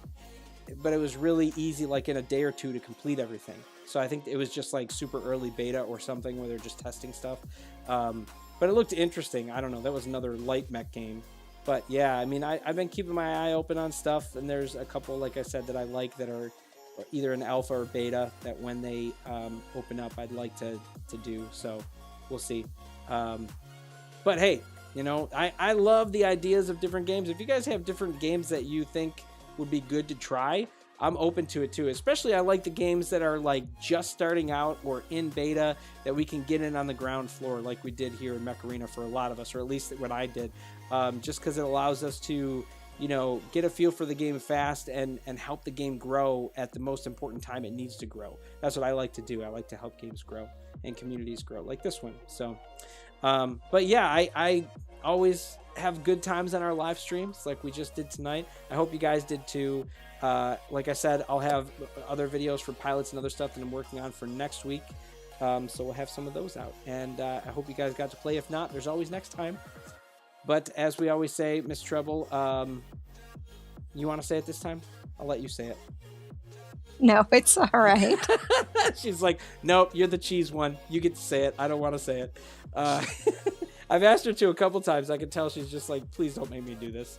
but it was really easy, like in a day or two, to complete everything. So I think it was just like super early beta or something where they're just testing stuff. But it looked interesting. I don't know. That was another light mech game. But yeah, I mean, I've been keeping my eye open on stuff, and there's a couple, like I said, that I like that are either an alpha or beta that when they open up, I'd like to do. So we'll see. But hey, you know, I love the ideas of different games. If you guys have different games that you think would be good to try, I'm open to it too. Especially I like the games that are like just starting out or in beta that we can get in on the ground floor like we did here in Mech Arena for a lot of us, or at least what I did, just because it allows us to, you know, get a feel for the game fast and help the game grow at the most important time it needs to grow. That's what I like to do. I like to help games grow and communities grow like this one. So, but yeah, I always have good times on our live streams like we just did tonight. I hope you guys did too. Like I said, I'll have other videos for pilots and other stuff that I'm working on for next week. So we'll have some of those out. And I hope you guys got to play. If not, there's always next time. But as we always say, LilMsTreble, you want to say it this time? I'll let you say it. No, it's all right. She's like, nope, you're the cheese one. You get to say it. I don't want to say it. I've asked her to a couple times. I can tell she's just like, please don't make me do this.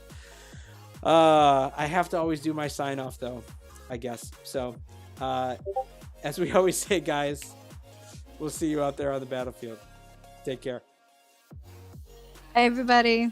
I have to always do my sign off though, I guess. So, as we always say, guys, we'll see you out there on the battlefield. Take care. Hi, everybody.